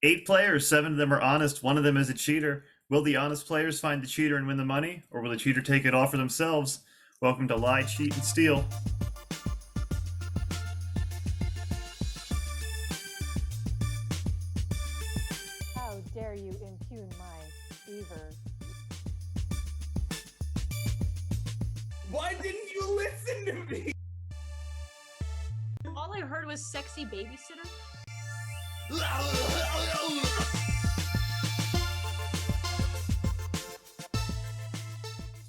8 players, 7 of them are honest, 1 of them is a cheater. Will the honest players find the cheater and win the money, or will the cheater take it all for themselves? Welcome to Lie, Cheat, and Steal. How dare you impugn my fever? Why didn't you listen to me? All I heard was sexy babysitter.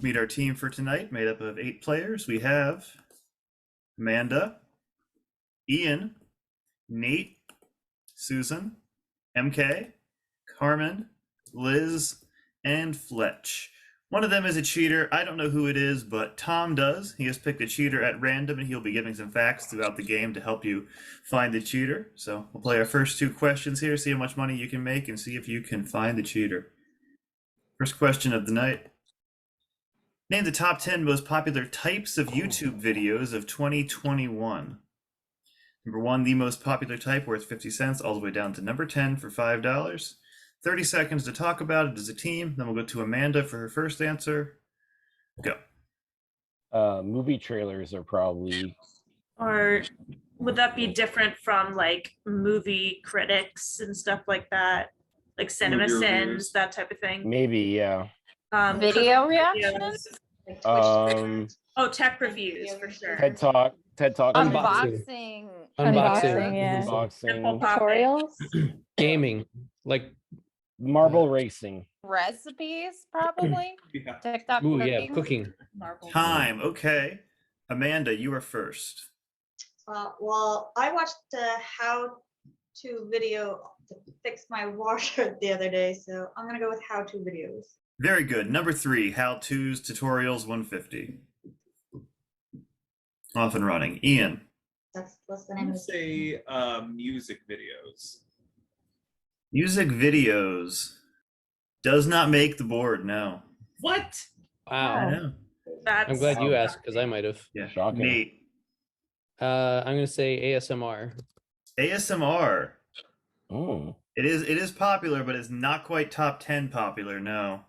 Meet our team for tonight, made up of 8 players. We have Amanda, Ian, Nate, Susan, MK, Carmen, Liz, and Fletch. One of them is a cheater. I don't know who it is, but Tom does. He has picked a cheater at random, and he'll be giving some facts throughout the game to help you find the cheater. So we'll play our first 2 questions here, see how much money you can make, and see if you can find the cheater. First question of the night. Name the top 10 most popular types of YouTube videos of 2021. Number 1, the most popular type, worth 50 cents, all the way down to number 10 for $5. 30 seconds to talk about it as a team. Then we'll go to Amanda for her first answer. Go. Movie trailers are probably. Or would that be different from like movie critics and stuff like that? Like Cinema Movie Sins, reviews. that type of thing. Maybe, yeah. Video Videos. reactions? Oh, tech reviews for sure. TED Talk. Unboxing. Unboxing, yeah. Unboxing. Tutorials? Gaming, like Marble racing. Recipes, probably. Yeah. TikTok ooh, cooking. yeah, cooking. Time. Okay. Amanda, you are first. Well, I watched a how-to video to fix my washer the other day, so I'm gonna go with how-to videos. Very good. Number 3, how-tos, tutorials, 150. Off and running. Ian. What's the I'm name gonna of it? say music videos. Music videos. Does not make the board, no. What? I Wow. know. That's I'm glad you asked because I might have. Yeah. Shocking. Nate. I'm gonna say ASMR. ASMR. Oh. It is popular, but it's not quite top 10 popular, no.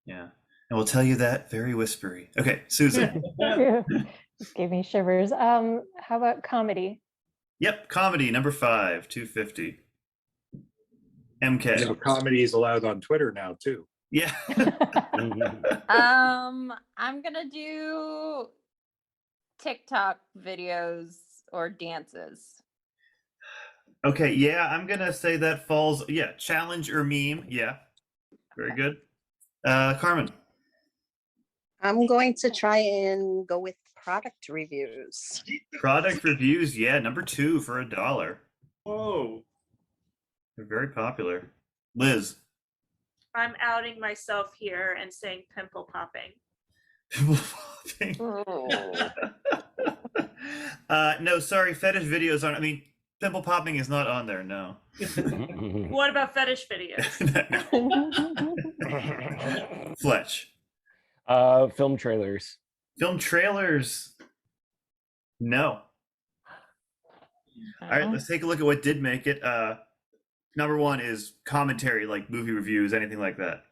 Yeah. And we'll tell you that very whispery. Okay, Susan. Just gave me shivers. How about comedy? Yep, comedy, number 5, 250. MK. You know, comedy is allowed on Twitter now too. Yeah. I'm gonna do TikTok videos or dances. Okay, yeah, I'm gonna say that falls, yeah, challenge or meme, yeah. Very good. Carmen. I'm going to try and go with product reviews. Product reviews, yeah, number 2 for $1. Whoa. They're very popular. Liz. I'm outing myself here and saying pimple popping. No, sorry, fetish videos aren't, I mean, pimple popping is not on there, no. What about fetish videos? Fletch. Film trailers. Film trailers. No. All right, let's take a look at what did make it. Number 1 is commentary, like movie reviews, anything like that.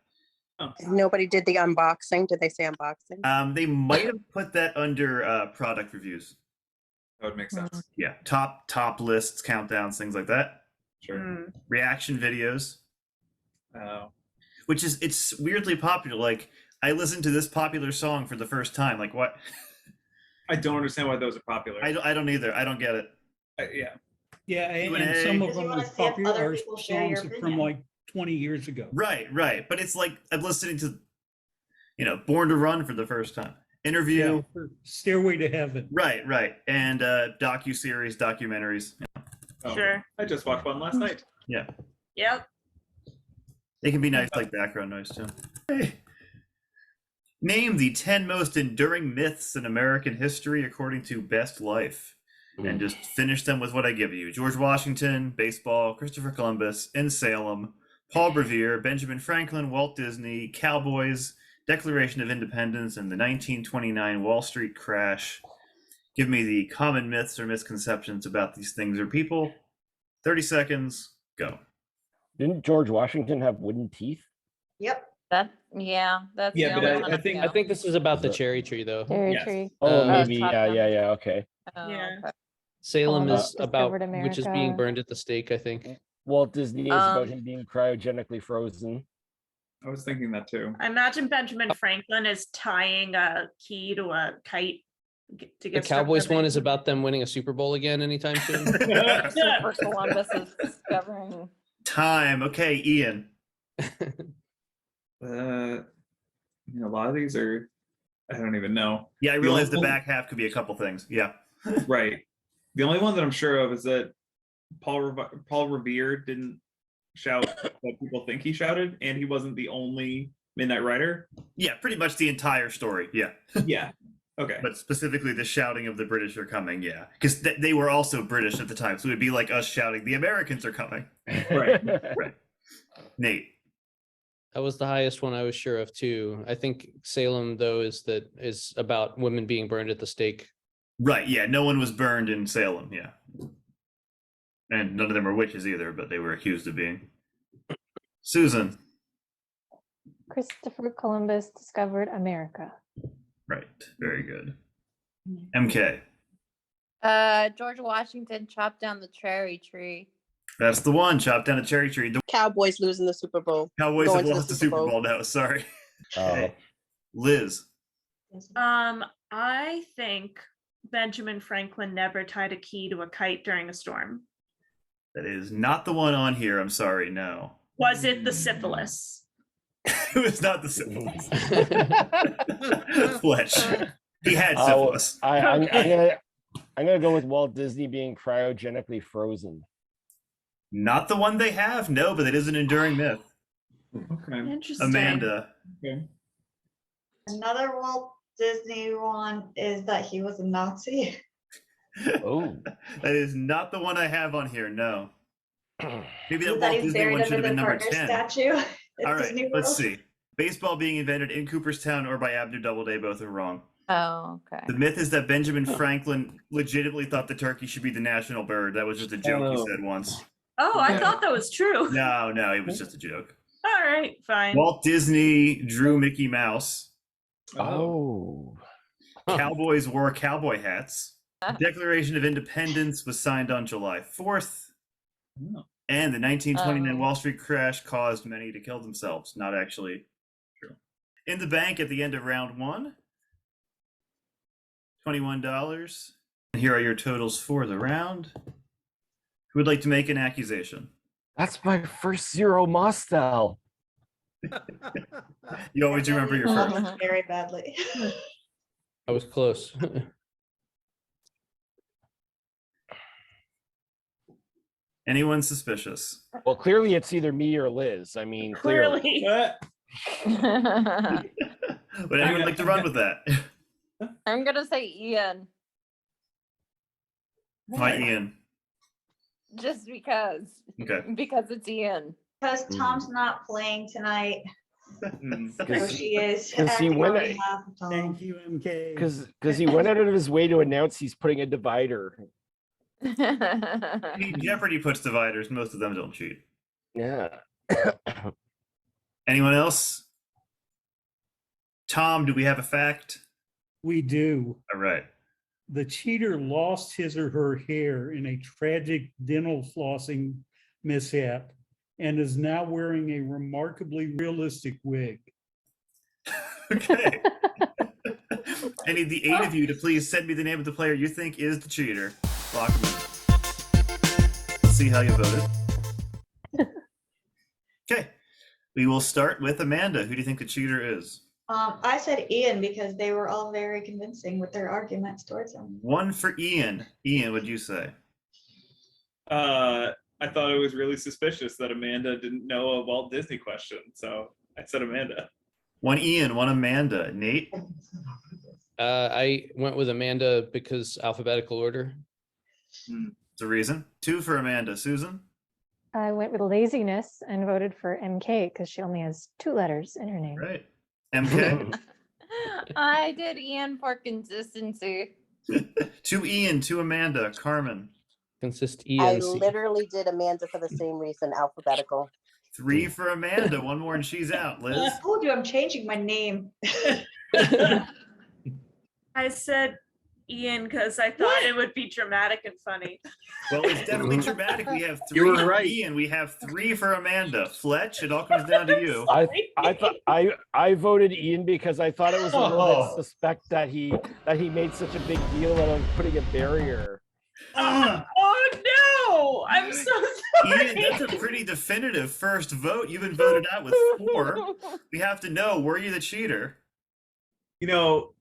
Nobody did the unboxing. Did they say unboxing? They might have put that under product reviews. That would make sense. Yeah, top lists, countdowns, things like that. Sure. Reaction videos, Oh. which is it's weirdly popular. Like I listened to this popular song for the first time. Like what? I don't understand why those are popular. I don't either. I don't get it. Yeah. Yeah, and Q&A. some of Because you them wanna are see if popular other are people share your songs from opinion. like 20 years ago. Right. But it's like I'm listening to, Born to Run for the first time. Interview. Yeah, for Stairway to Heaven. Right. And docuseries, documentaries. Oh, Sure. I just watched one last night. Yeah. Yep. They can be nice like background noise too. Hey. Name the 10 most enduring myths in American history according to Best Life. And just finish them with what I give you. George Washington, baseball, Christopher Columbus, in Salem, Paul Revere, Benjamin Franklin, Walt Disney, Cowboys, Declaration of Independence, and the 1929 Wall Street crash. Give me the common myths or misconceptions about these things or people. 30 seconds, Go. Didn't George Washington have wooden teeth? Yep. That's the Yeah, but only one I I'm think I think this is about the Is it- cherry tree, though. Cherry Yes. tree. Oh, Uh, maybe. top Yeah, down. yeah, yeah. Okay. Oh, Yeah. okay. Salem Columbus is about discovered which is being America. burned at the stake, I think. Walt Disney is about Um, him being cryogenically frozen. I was thinking that too. I imagine Benjamin Franklin is tying a key to a kite to The get stuck Cowboys with one it. is about them winning a Super Bowl again anytime soon. Christopher Columbus is discovering. Time. Okay, Ian. A lot of these are, I don't even know. Yeah, I The realize the only- back half could be a couple things. Yeah. Right. The only one that I'm sure of is that Paul Revere didn't shout what people think he shouted, and he wasn't the only Midnight Rider. Yeah, pretty much the entire story. Yeah. Yeah. Okay. But specifically the shouting of the British are coming. Yeah. Because they were also British at the time. So it would be like us shouting, the Americans are coming. Right. Right. Nate. That was the highest one I was sure of too. I think Salem though is about women being burned at the stake. Right. Yeah. No one was burned in Salem. Yeah. And none of them were witches either, but they were accused of being. Susan. Christopher Columbus discovered America. Right. Very good. MK. George Washington chopped down the cherry tree. That's the one. Chop down a cherry tree. The Cowboys losing the Super Bowl. Cowboys Going have to the lost the Super Super Bowl. Bowl now. Sorry. Oh. Okay. Liz. I think Benjamin Franklin never tied a key to a kite during a storm. That is not the one on here. I'm sorry. No. Was it the syphilis? It was not the syphilis. Fletch. He had Oh, syphilis. I'm gonna go with Walt Disney being cryogenically frozen. Not the one they have. No, but it is an enduring myth. Okay. Interesting. Amanda. Okay. Another Walt Disney one is that he was a Nazi. Oh. That is not the one I have on here. No. Maybe that That Walt he's Disney buried one should under have been the number partner 10. statue. at All right, Disney let's World. see. Baseball being invented in Cooperstown or by Abner Doubleday, both are wrong. Oh, okay. The myth is that Benjamin Franklin legitimately thought the turkey should be the national bird. That was just a joke he Oh. said once. Oh, I thought that was true. No, it was just a joke. All right, fine. Walt Disney drew Mickey Mouse. Oh. Cowboys wore cowboy hats. Declaration of Independence was signed on July 4th. Oh. And the 1929 Oh. Wall Street crash caused many to kill themselves. Not actually true. In the bank at the end of round one, $21. And here are your totals for the round. Who would like to make an accusation? That's my first zero Mostel. You always remember your first. Very badly. I was close. Anyone suspicious? Well, clearly it's either me or Liz. I mean, clearly. Clearly. Would anyone like to run with that? I'm gonna say Ian, Why Ian? just because. Okay. Because it's Ian. Because Tom's not playing tonight. Hmm. So she is. Because he acting went on it. behalf of Tom. Thank you, MK. Because he went out of his way to announce he's putting a divider. I mean, Jeopardy puts dividers. Most of them don't cheat. Yeah. Anyone else? Tom, do we have a fact? We do. All right. The cheater lost his or her hair in a tragic dental flossing mishap and is now wearing a remarkably realistic wig. Okay. I need the 8 of you to please send me the name of the player you think is the cheater. Lock him in. Let's see how you voted. Okay. We will start with Amanda. Who do you think the cheater is? I said Ian because they were all very convincing with their arguments towards him. 1 for Ian. Ian, what'd you say? I thought it was really suspicious that Amanda didn't know a Walt Disney question, so I said Amanda. 1 Ian, 1 Amanda. Nate? I went with Amanda because alphabetical order. It's a reason. 2 for Amanda. Susan? I went with laziness and voted for MK because she only has 2 letters in her name. Right. MK? I did Ian for consistency. 2 Ian, 2 Amanda. Carmen? Consist I ENC. literally did Amanda for the same reason, alphabetical. 3 for Amanda. One more and she's out. Liz. I told you I'm changing my name. I said Ian because I thought it would be dramatic and funny. Well, it's definitely dramatic. We have 3 You were for right. Ian. We have 3 for Amanda. Fletch, it all comes down to you. I thought I voted Ian because I thought it was a little bit suspect that he made such a big deal out of putting a barrier. Oh no! I'm so sorry. Ian, that's a pretty definitive first vote. You've been voted out with 4. We have to know, were you the cheater? You know,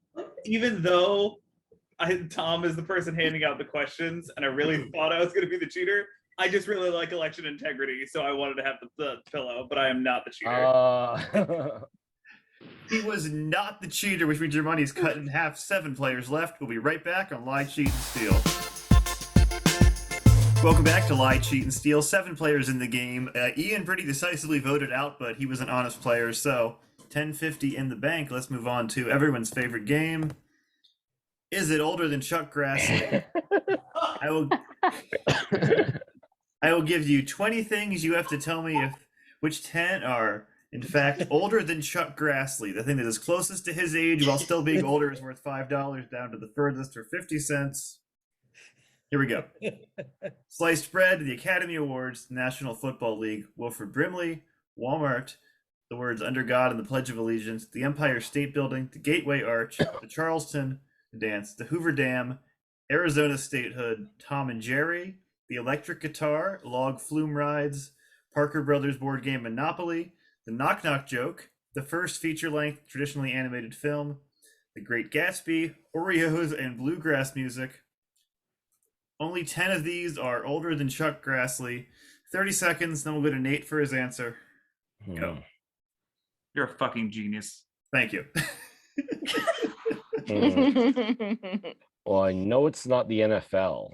even though Tom is the person handing out the questions, and I really thought I was going to be the cheater, I just really like election integrity, so I wanted to have the pillow, but I am not the cheater. He was not the cheater, which means your money's cut in half. 7 players left. We'll be right back on Lie, Cheat, and Steal. Welcome back to Lie, Cheat, and Steal. 7 players in the game. Ian pretty decisively voted out, but he was an honest player, so $10.50 in the bank. Let's move on to everyone's favorite game. Is it older than Chuck Grassley? I will give you 20 things. You have to tell me which 10 are, in fact, older than Chuck Grassley. The thing that is closest to his age while still being older is worth $5, down to the furthest for 50 cents. Here we go. Sliced bread, the Academy Awards, National Football League, Wilford Brimley, Walmart, the words Under God and the Pledge of Allegiance, the Empire State Building, the Gateway Arch, the Charleston Dance, the Hoover Dam, Arizona Statehood, Tom and Jerry, the Electric Guitar, Log Flume Rides, Parker Brothers board game Monopoly, the Knock Knock Joke, the first feature-length traditionally animated film, The Great Gatsby, Oreos, and bluegrass music. Only 10 of these are older than Chuck Grassley. 30 seconds, then we'll go to Nate for his answer. Go. You're a fucking genius. Thank you. Well, I know it's not the NFL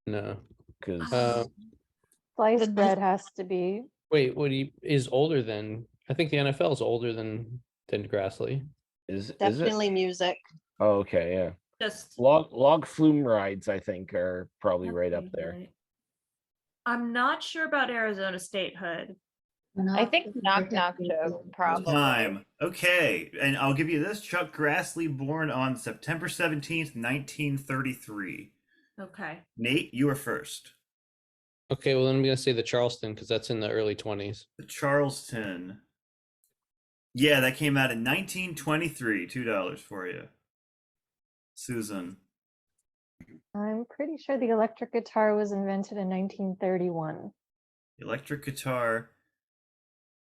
No. because Sliced bread has to be. Wait, what he is older than? I think the NFL is older than Grassley. is it? Definitely music. Oh, okay, yeah. Just Log Flume Rides, I think, are probably right up there. I'm not sure about Arizona Statehood. I think Knock Knock Joke, probably. Time. Okay, and I'll give you this. Chuck Grassley, born on September 17th, 1933. Okay. Nate, you are first. Okay, well then I'm gonna say the Charleston because that's in the early 20s. The Charleston. Yeah, that came out in 1923. $2 for you. Susan. I'm pretty sure the electric guitar was invented in 1931. Electric guitar.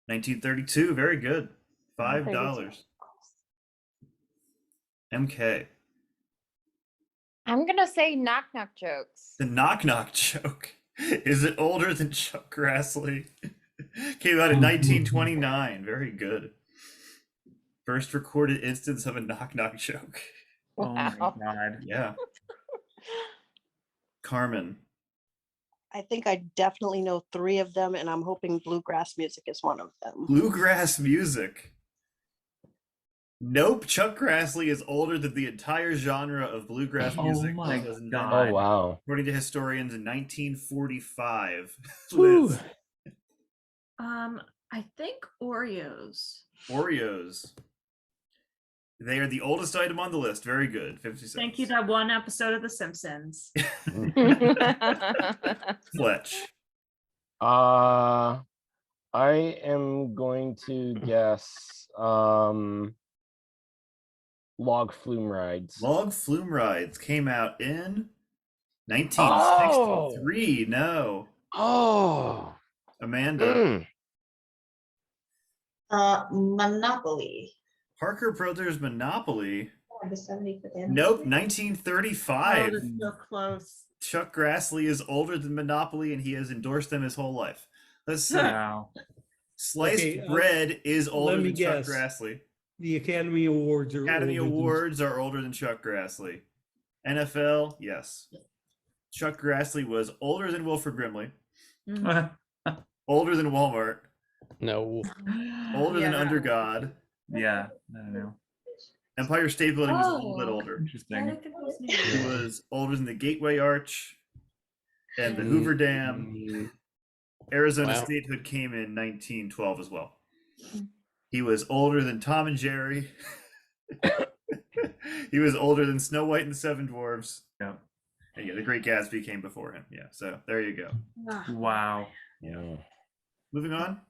1932. Very good. $5. 32. MK. I'm gonna say Knock Knock Jokes. The Knock Knock Joke. Is it older than Chuck Grassley? Came out in 1929. Very good. First recorded instance of a knock knock joke. Oh my Wow. god. Yeah. Carmen. I think I definitely know 3 of them, and I'm hoping bluegrass music is one of them. Bluegrass music. Nope. Chuck Grassley is older than the entire genre of bluegrass Oh music. my that was invented, God. Oh, wow. according to historians, in 1945. Woo. Liz. I think Oreos. Oreos. They are the oldest item on the list. Very good. 50 cents. Thank you. That one episode of The Simpsons. Fletch. I am going to guess Log Flume Rides. Log Flume Rides came out in 1963. No. Oh. Amanda. Monopoly. Parker Brothers Monopoly. Oh, the 75th Nope. anniversary. 1935. Oh, that's so close. Chuck Grassley is older than Monopoly and he has endorsed them his whole life. Let's see. Wow. Sliced Okay, bread is older me than Chuck guess. Grassley. The Academy Awards are. Academy older than- Awards are older than Chuck Grassley. NFL, yes. Chuck Grassley was older than Wilford Brimley, older than Walmart, No. older than Yeah. Under God. Yeah, I don't know. Empire State Building was a little bit Oh. older. Interesting. He was older than the Gateway Arch. And the Hoover Dam, Arizona Wow. statehood came in 1912 as well. He was older than Tom and Jerry. He was older than Snow White and the Seven Dwarfs. Yeah. And yeah, The Great Gatsby came before him. Yeah, so there you go. Wow. Yeah. Moving on.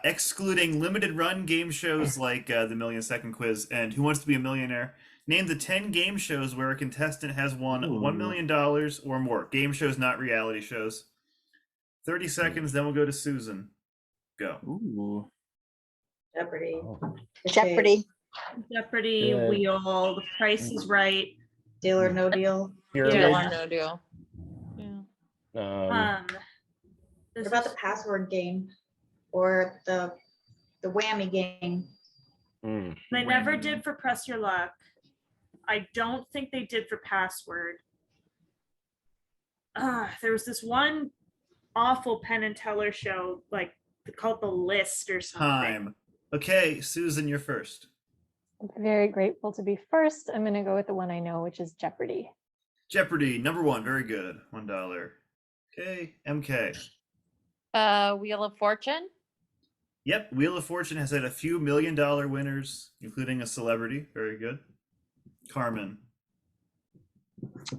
Excluding limited run game shows like the Million Second Quiz and Who Wants to Be a Millionaire, name the 10 game shows where a contestant has won $1 million or more. Game shows, not reality shows. 30 seconds, then we'll go to Susan. Go. Ooh. Jeopardy. The Jeopardy. Chase, Jeopardy, Yeah. Wheel, The Price is Right. Deal or No Deal. Deal Pyramid. or no deal. Yeah. What This about is- the password game or the whammy game? They never did for Press Your Luck. I don't think they did for Password. There was this one awful Penn and Teller show, like called The List or something. Time. Okay, Susan, you're first. I'm very grateful to be first. I'm going to go with the one I know, which is Jeopardy. Jeopardy, number one, very good. $1. Okay, MK. Wheel of Fortune. Yep, Wheel of Fortune has had a few $1 million winners, including a celebrity. Very good. Carmen.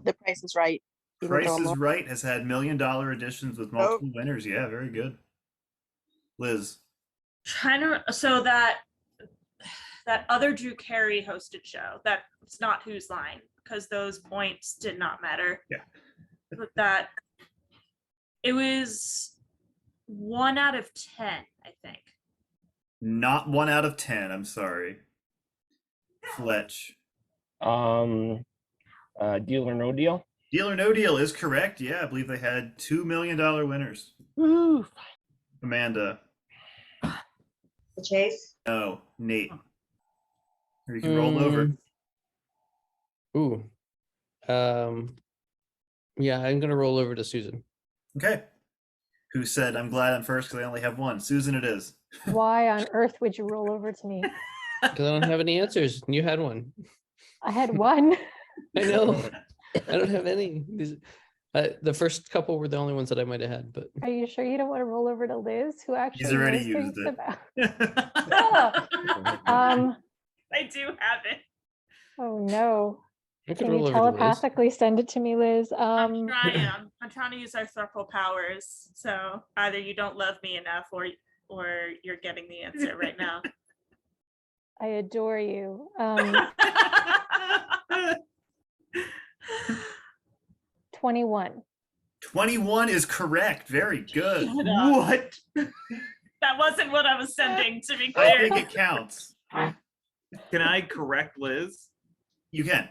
The Price is Right. even Price though I'm is not- Right has had $1 million editions with multiple winners. Yeah, very good. Liz. Trying to, so that other Drew Carey hosted show, that's not Whose Line, because those points did not matter. Yeah. But that, it was 1 out of 10, I think. Not 1 out of 10, I'm sorry. Fletch. Deal or No Deal. Deal or No Deal is correct. Yeah, I believe they had $2 million winners. Woo. Amanda. The Chase. No. Nate. Or you can roll over. Ooh. Yeah, I'm gonna roll over to Susan. Okay. Who said, I'm glad I'm first because I only have one? Susan, it is. Why on earth would you roll over to me? Because I don't have any answers. And you had one. I had one. I know. I don't have any. The first couple were the only ones that I might have had, but Are you sure you don't want to roll over to Liz, who actually already knows used things it. about? Oh, I do have it. oh no. I could Can roll you over to Liz. telepathically send it to me, Liz? I'm trying to use our circle powers. So either you don't love me enough or you're getting the answer right now. I adore you. 21. 21 is correct. Very good. What? That wasn't what I was sending, to be I clear. think it counts. Can I correct Liz? You can.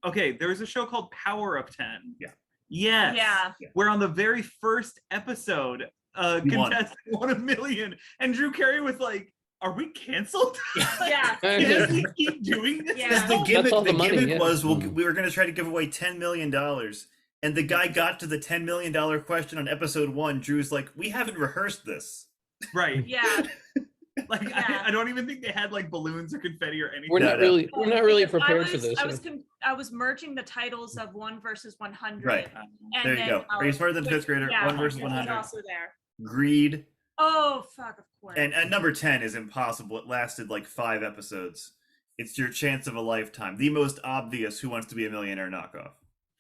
Okay, there was a show called Power of 10. Yeah. Yes. Yeah. Where on the very first episode, You won. contestant won $1 million, and Drew Carey was like, "Are we canceled? Yeah. Does he keep doing this?" Yeah. Because the now?" gimmick, all the money, gimmick yeah. was we were going to try to give away $10 million. And the guy got to the $10 million question on episode 1. Drew's like, we haven't rehearsed this. Right. Yeah. Like Yeah. I don't even think they had like balloons or confetti or anything. We're No, not no. really Because prepared for this. I was merging the titles of 1 versus 100. Right. And There you then go. Are you smarter than a fifth grader? Yeah, 1 versus it was 100. also there. Greed. Oh, fuck, of course. And number 10 is impossible. It lasted like 5 episodes. It's your chance of a lifetime. The most obvious Who Wants to Be a Millionaire knockoff.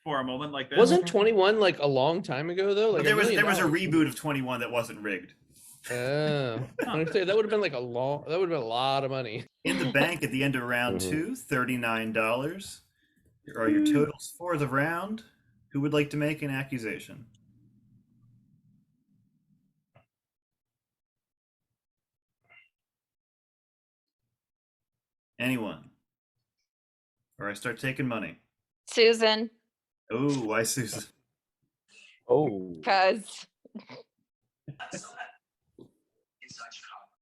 For a moment like this. Wasn't 21 like a long time ago though? Like there was $1 a million. reboot of 21 that wasn't rigged. Oh, I would say that would have been like that would have been a lot of money. In the bank at the end of round 2, $39. Here are your totals for the round. Who would like to make an accusation? Anyone? Or I start taking money. Susan, Oh, why Susan? Oh. because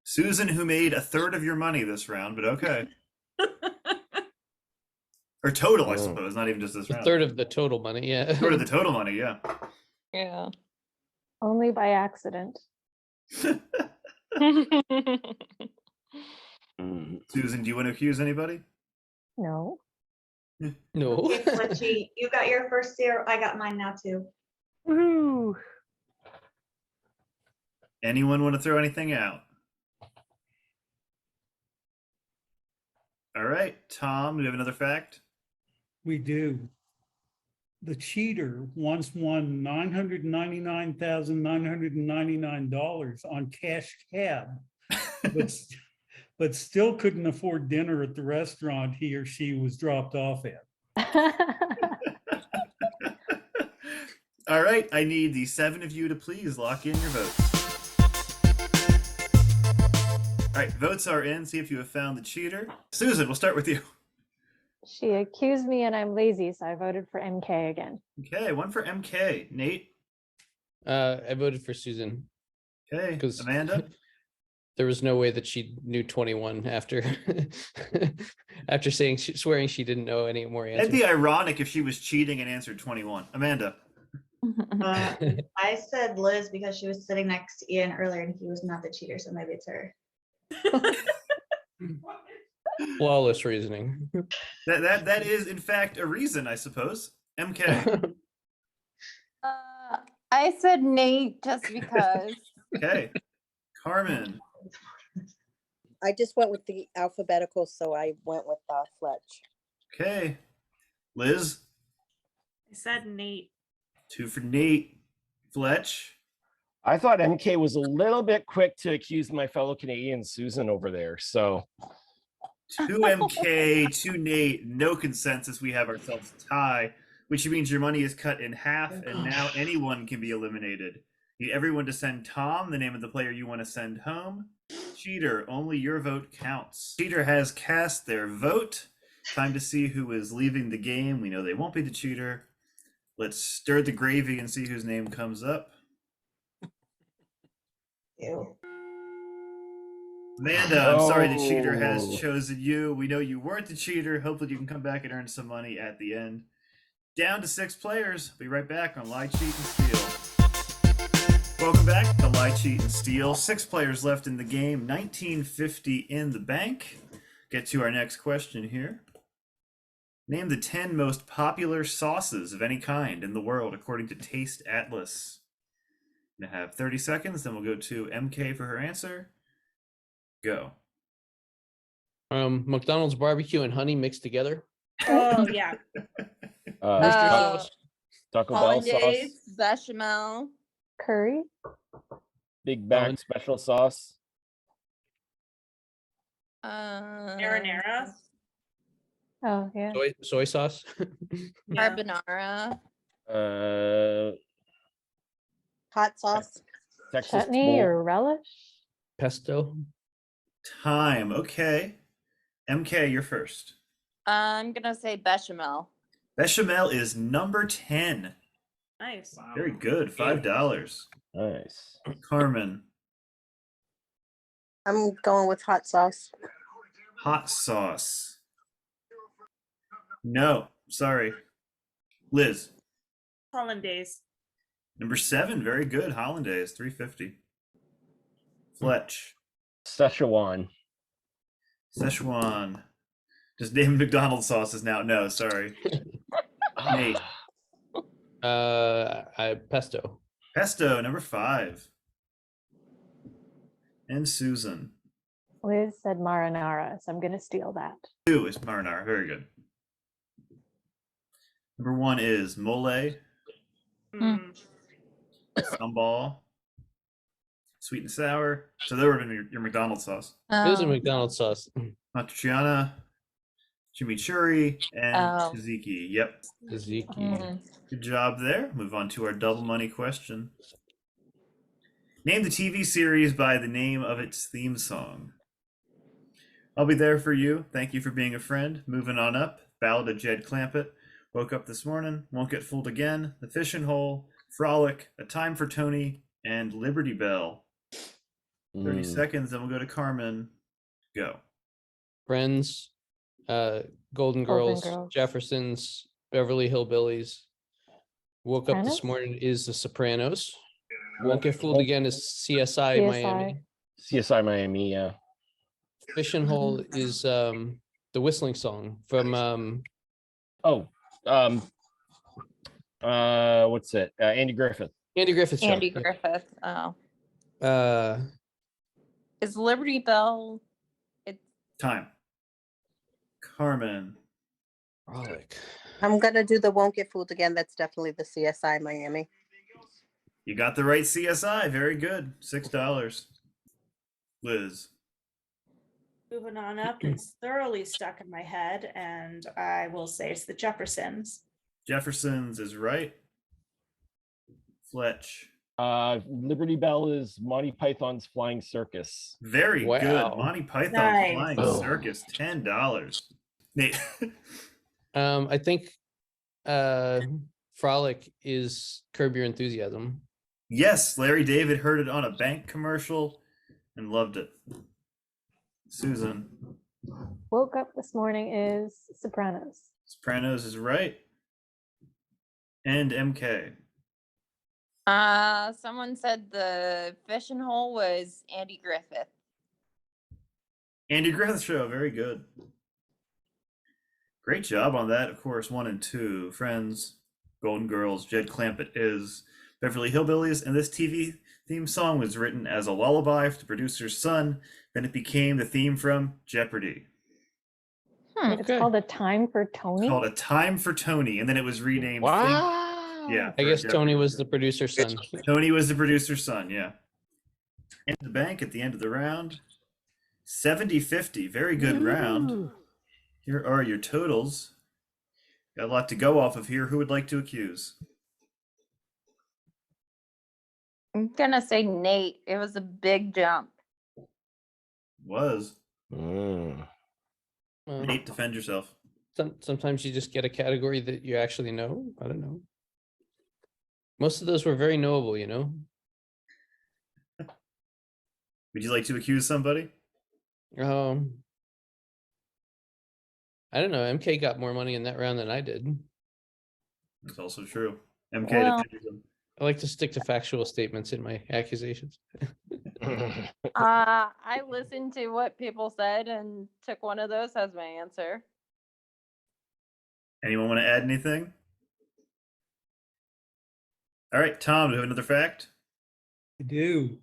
Susan, who made a third of your money this round, but okay. Or total, I suppose, not even just this A round. third of the total money, yeah. Third of the total money, yeah. yeah. Only by accident. Susan, do you want to accuse anybody? No. No. Okay, Fletchy, you got your first 0. I got mine now too. Woohoo. Anyone want to throw anything out? All right, Tom, do you have another fact? We do. The cheater once won $999,999 on cash cab, but still couldn't afford dinner at the restaurant he or she was dropped off at. All right, I need the 7 of you to please lock in your votes. All right, votes are in. See if you have found the cheater. Susan, we'll start with you. She accused me and I'm lazy, so I voted for MK again. Okay, 1 for MK. Nate? I voted for Susan. Okay, 'Cause- Amanda? There was no way that she knew 21 after after swearing she didn't know any more It'd answers. be ironic if she was cheating and answered 21. Amanda? I said Liz because she was sitting next to Ian earlier and he was not the cheater, so maybe it's her. Flawless reasoning. That is, in fact, a reason, I suppose. MK? I said Nate just because. Okay. Carmen? I just went with the alphabetical, so I went with Fletch. Okay. Liz? I said Nate. 2 for Nate. Fletch? I thought MK was a little bit quick to accuse my fellow Canadian Susan over there. So 2 MK, 2 Nate, no consensus. We have ourselves a tie, which means your money is cut in half, and now anyone can be eliminated. Need everyone to send Tom the name of the player you want to send home. Cheater, only your vote counts. Cheater has cast their vote. Time to see who is leaving the game. We know they won't be the cheater. Let's stir the gravy and see whose name comes up. Ew. Amanda, I'm sorry the cheater Oh. has chosen you. We know you weren't the cheater. Hopefully you can come back and earn some money at the end. Down to 6 players. Be right back on Lie, Cheat, and Steal. Welcome back to Lie, Cheat, and Steal. 6 players left in the game. 1950 in the bank. Get to our next question here. Name the 10 most popular sauces of any kind in the world according to Taste Atlas. I'm gonna have 30 seconds, then we'll go to MK for her answer. Go. McDonald's barbecue and honey mixed together. Oh yeah. Worcester sauce. Taco Bell sauce, Hollandaise, bechamel. Curry? Big Mac Holland- special sauce. Marinara. Oh, yeah. Soy sauce. Yeah. Carbonara. Hot sauce. Texas Chutney bowl. or relish? Pesto. Time. Okay. MK, you're first. I'm gonna say bechamel. Bechamel is number 10. Nice. Very good. $5. Nice. Carmen. I'm going with hot sauce. Hot sauce. No. Sorry. Liz. Hollandaise. Number 7. Very good. Hollandaise. $3.50. Fletch. Szechuan. Szechuan. Just name McDonald's sauces now. No, sorry. Nate. Pesto. Pesto, number 5. And Susan. Liz said marinara, so I'm going to steal that. 2 is marinara. Very good. Number 1 is mole, Mm. sambal, sweet and sour. So that would have been your McDonald's sauce. It is a Um, McDonald's sauce. Matriciana, chimichurri, and Oh. tzatziki. Yep. Tzatziki. Good job there. Move on to our double money question. Name the TV series by the name of its theme song. I'll be there for you. Thank you for being a friend. Moving on up. Ballad of Jed Clampett. Woke up this morning. Won't get fooled again. The Fishing Hole. Frolic. A Time for Tony. And Liberty Bell. 30 seconds, then we'll go to Carmen. Go. Friends. Golden Golden Girls. Girls. Jeffersons. Beverly Hillbillies. Woke up this Sopranos? morning is The Sopranos. Won't get fooled again is CSI Miami. CSI Miami, yeah. Fishing Hole is the whistling song from What's it? Andy Griffith. Andy Griffith Show. Andy Yep. Griffith. Oh, Uh, is Liberty Bell? Time. Carmen. Frolic. I'm gonna do the Won't Get Fooled Again. That's definitely the CSI Miami. You got the right CSI. Very good. $6. Liz. Moving on up, it's thoroughly stuck in my head, and I will say it's the Jeffersons. Jeffersons is right. Fletch. Liberty Bell is Monty Python's Flying Circus. Very Wow. good. Monty Python Nice. Flying Oh. Circus, $10. Nate. I think Frolic is Curb Your Enthusiasm. Yes, Larry David heard it on a bank commercial and loved it. Susan. Woke Up This Morning is Sopranos. Sopranos is right. And MK. Someone said the fishing hole was Andy Griffith. Andy Griffith Show, very good. Great job on that. Of course, 1 and 2. Friends, Golden Girls, Jed Clampett is Beverly Hillbillies, and this TV theme song was written as a lullaby for the producer's son. Then it became the theme from Jeopardy. It's Okay. called A Time for Tony. Called A Time for Tony, and then it was renamed. Wow. Yeah. I for guess Tony Jeopardy. was the producer's son. Tony was the producer's son, yeah. And the bank at the end of the round. 70-50, very good round. Here are your totals. Got a lot to go off of here. Who would like to accuse? I'm gonna say Nate. It was a big jump. Was. Mm. Well, Nate, defend yourself. sometimes you just get a category that you actually know. I don't know. Most of those were very knowable, you know. Would you like to accuse somebody? I don't know. MK got more money in that round than I did. That's also true. MK Well- defended them. I like to stick to factual statements in my accusations. I listened to what people said and took one of those as my answer. Anyone want to add anything? All right, Tom, do you have another fact? I do.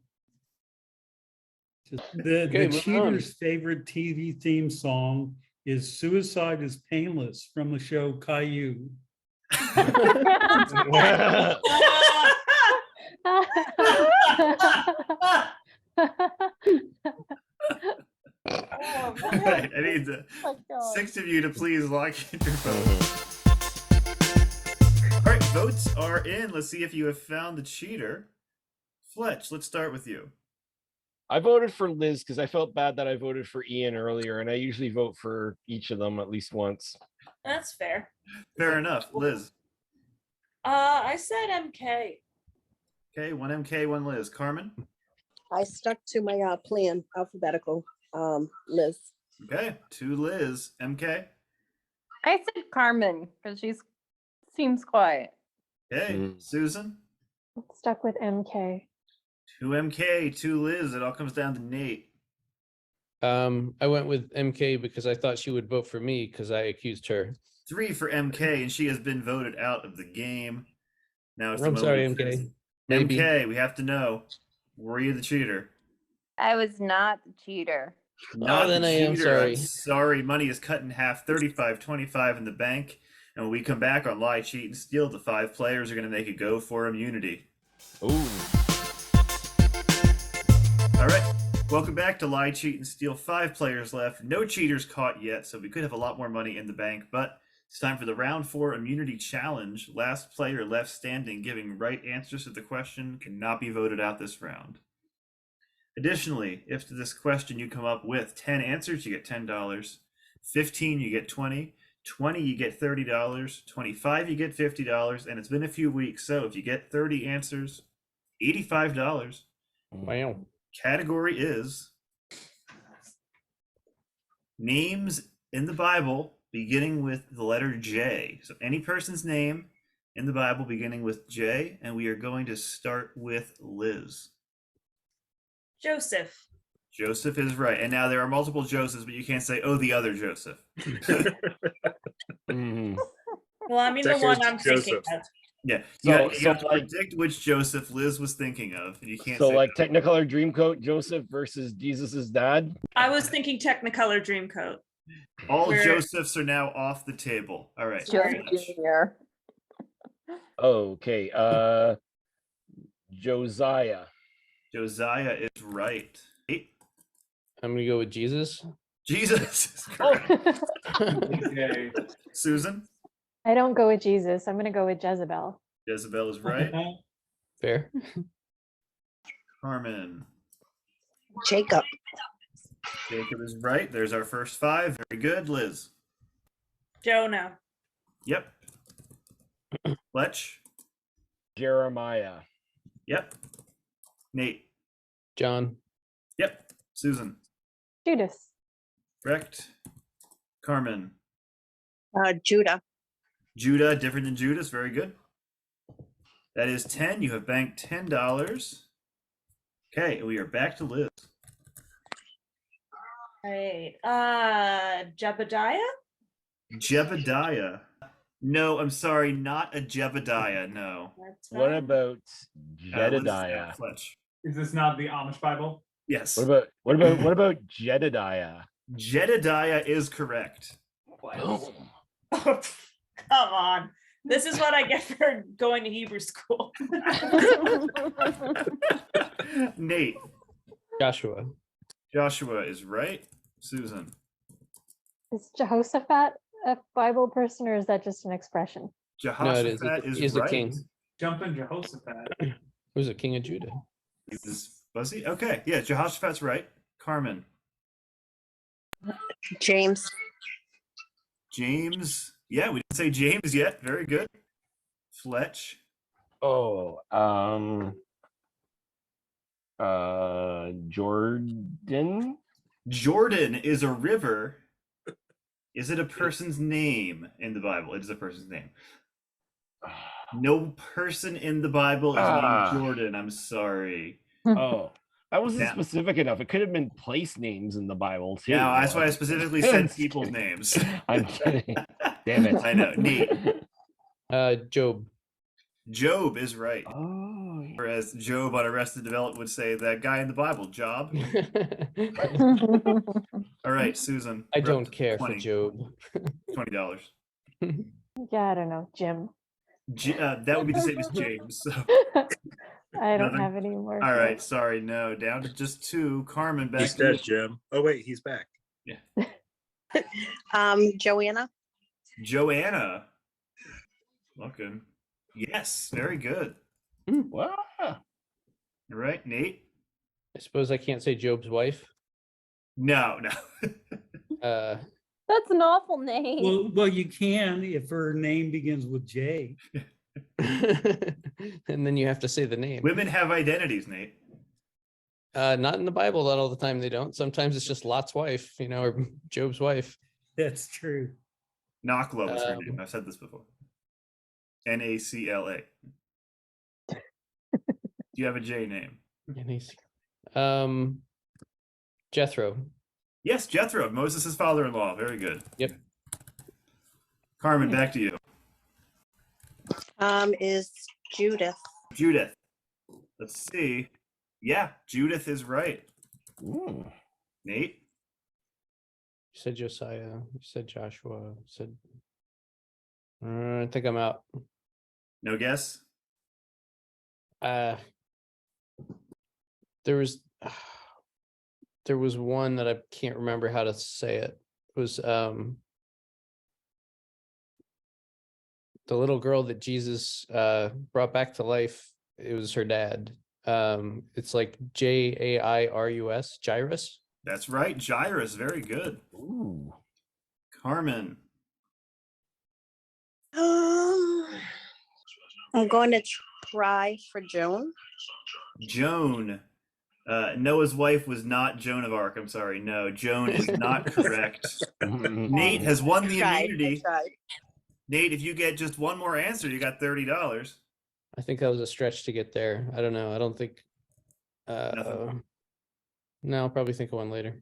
The Okay, moving on. cheater's favorite TV theme song is Suicide is Painless from the show Caillou. All right, I need the Oh, God. 6 of you to please lock in your votes. All right, votes are in. Let's see if you have found the cheater. Fletch, let's start with you. I voted for Liz because I felt bad that I voted for Ian earlier, and I usually vote for each of them at least once. That's fair. Fair enough. Liz. I said MK. Okay, 1 MK, 1 Liz. Carmen. I stuck to my plan, alphabetical. Liz. Okay, 2 Liz. MK. I said Carmen because she seems quiet. Okay, Mm. Susan. Stuck with MK. 2 MK, 2 Liz. It all comes down to Nate. I went with MK because I thought she would vote for me because I accused her. 3 for MK, and she has been voted out of the game. Now it's the I'm sorry, moment of MK. truth. Maybe. MK, we have to know. Were you the cheater? I was not the cheater. Not then the I am cheater. sorry. I'm sorry. Money is cut in half, 35-25 in the bank. And when we come back on Lie, Cheat, and Steal, the 5 players are going to make a go for immunity. Ooh. All right. Welcome back to Lie, Cheat, and Steal. 5 players left. No cheaters caught yet, so we could have a lot more money in the bank. But it's time for the round 4 immunity challenge. Last player left standing giving right answers to the question cannot be voted out this round. Additionally, if to this question you come up with 10 answers, you get $10. 15, you get 20. 20, you get $30. 25, you get $50. And it's been a few weeks, so if you get 30 answers, $85. Wow. Category is names in the Bible beginning with the letter J. So any person's name in the Bible beginning with J, and we are going to start with Liz. Joseph. Joseph is right. And now there are multiple Josephs, but you can't say, oh, the other Joseph. Mm. Well, I mean, the That one goes to I'm thinking Joseph. of. Yeah, So- you so have to like- predict which Joseph Liz was thinking of, and you can't So say like no. Technicolor Dreamcoat Joseph versus Jesus's dad. I was thinking Technicolor Dreamcoat. All where- Josephs are now off the table. All right. Joe Fletch. Jr. Okay. Josiah. Josiah is right. Eight. I'm gonna go with Jesus. Jesus is correct. Okay. Susan. I don't go with Jesus. I'm going to go with Jezebel. Jezebel is right. Fair. Carmen. Jacob. Jacob is right. There's our first five. Very good. Liz. Jonah. Yep. Fletch. Jeremiah. Yep. Nate. John. Yep. Susan. Judas. Correct. Carmen. Judah. Judah, different than Judas. Very good. That is 10. You have banked $10. Okay, we are back to Liz. Right. Jebediah? Jebediah. No, I'm sorry, not a Jebediah. No. That's What fine. about Liz is Jedediah? now Fletch. Is this not the Amish Bible? Yes. What about Jedediah? Jedediah is correct. Come on. This is what I get for going to Hebrew school. Nate. Joshua. Joshua is right. Susan. Is Jehoshaphat a Bible person or is that just an expression? No, it is. Jehoshaphat is He's a right. king. Jumping Jehoshaphat. Who's a king of Judah? Was he? Okay. Yeah, Jehoshaphat's right. Carmen. James. James. Yeah, we didn't say James yet. Very good. Fletch. Oh, Jordan. Jordan is a river. Is it a person's name in the Bible? It is a person's name. No person in the Bible is named Jordan. I'm sorry. Oh, that wasn't Yeah. specific enough. It could have been place names in the Bible too. Yeah, that's why I Like- specifically said people's names. I'm kidding. Damn it. I know. Neat. Job. Job is right. Oh, yeah. Whereas Job on Arrested Development would say that guy in the Bible, Job. All right, Susan. I we're up don't to care 20, for Job. $20. Yeah, I don't know. Jim. That would be the same as James. So. I don't Nothing? have any more. All for right, it. sorry, no, down to just two. Carmen, back He's to you. dead, Jim. Oh wait, he's back. Joanna. Joanna. Looking. Yes, very good. Wow. All right, Nate. I suppose I can't say Job's wife. No. That's an awful name. Well, you can if her name begins with J. And then you have to say the name. Women have identities, Nate. Not in the Bible. Not all the time they don't. Sometimes it's just Lot's wife, or Job's wife. That's true. Nakla was her name. I've said this before. Nacla. Do you have a J name? Jethro. Yes, Jethro, Moses' father-in-law. Very good. Yep. Carmen, back to you. Is Judith. Judith. Let's see. Yeah, Judith is right. Ooh. Nate. You said Josiah. You said Joshua. You said. I think I'm out. No guess? There was one that I can't remember how to say it. It was the little girl that Jesus brought back to life. It was her dad. It's like Jairus, Jairus. That's right, Jairus. Very good. Ooh. Carmen. I'm going to try for Joan. Joan. Noah's wife was not Joan of Arc. I'm sorry. No, Joan is not correct. Nate has won the immunity. Nate, if you get just one more answer, you got $30. I think that was a stretch to get there. I don't know. I don't think. Nothing. No, I'll probably think of one later.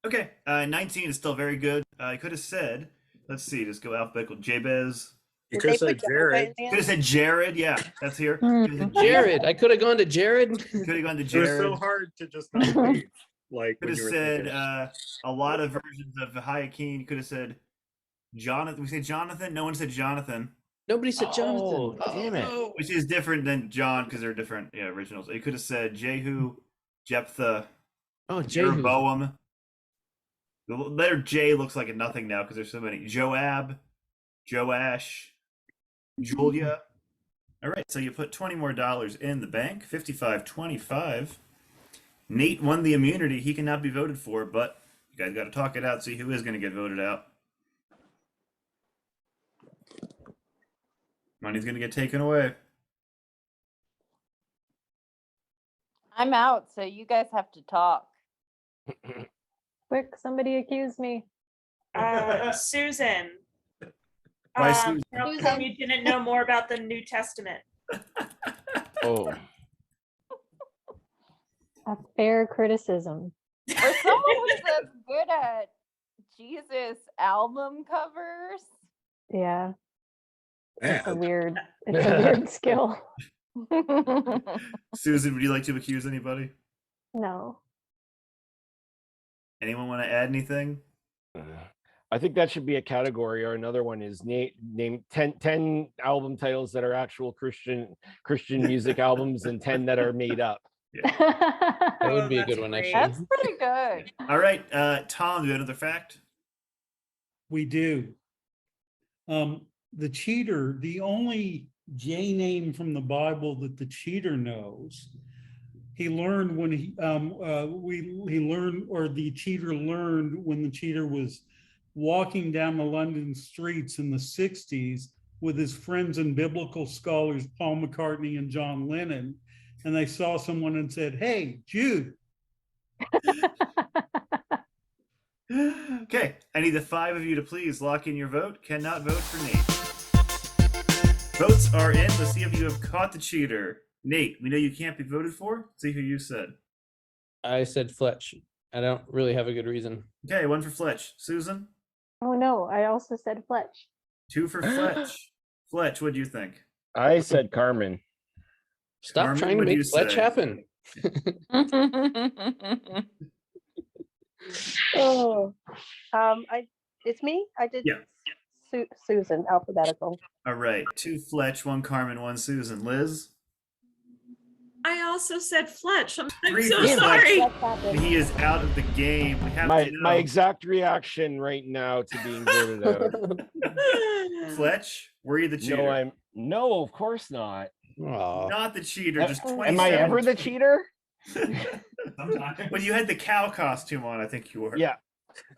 Okay, 19 is still very good. I could have said, let's see, just go alphabetical. Jabez, You Did could they have said put Jared Jared. in Could have said Jared. Yeah, that's here. Jared, I could have gone to Jared. Could have gone to It was so Jared. hard to just not leave. Like Could when have you were said thinking. a lot of versions of Hayakeen. Could have said Jonathan. We say Jonathan. No one said Jonathan, Nobody said Jonathan. Oh, damn it. no. which is different than John because they're different. Yeah, originals. You could have said Jehu, Jephthah, Oh, Jehu. Jeroboam. The letter J looks like a nothing now because there's so many. Joab, Joash, Julia. All right, so you put $20 more in the bank. 55-25. Nate won the immunity. He cannot be voted for, but you guys got to talk it out. See who is going to get voted out. Money's going to get taken away. I'm out, so you guys have to talk. Quick, somebody accuse me. Susan. Why Susan? How come you didn't know more about the New Testament? Oh, A fair criticism. For someone who's as good at Jesus album covers. Yeah, it's a Man, weird, it's a weird skill. Susan, would you like to accuse anybody? No. Anyone want to add anything? I think that should be a category, or another one is name 10 album titles that are actual Christian music albums and 10 that are made up. That would be a that's good one, great. actually. That's pretty good. All right, Tom, do you have another fact? We do. The cheater, the only J name from the Bible that the cheater knows, he learned when he learned, or the cheater learned when the cheater was walking down the London streets in the 60s with his friends and biblical scholars Paul McCartney and John Lennon, and they saw someone and said, "Hey, Jude." Okay, I need the 5 of you to please lock in your vote. Cannot vote for Nate. Votes are in. Let's see if you have caught the cheater. Nate, we know you can't be voted for. See who you said. I said Fletch. I don't really have a good reason. Okay, 1 for Fletch. Susan, Oh no, I also said Fletch. 2 for Fletch. Fletch, what do you think? I said Carmen. Stop Carmen, trying to what'd you make Fletch say? happen. Oh, it's me. I did Yeah. Susan, alphabetical. All right, 2 Fletch, 1 Carmen, 1 Susan. Liz, I also said Fletch. I'm 3 so for Fletch. sorry. That's happened. He is out of the game. We have My to know. my exact reaction right now to being voted out. Fletch, were you the cheater? No, of course not. Aw. Not the cheater. Just Am 27. Am I ever the cheater? When you had the cow costume on, I think you were. Yeah.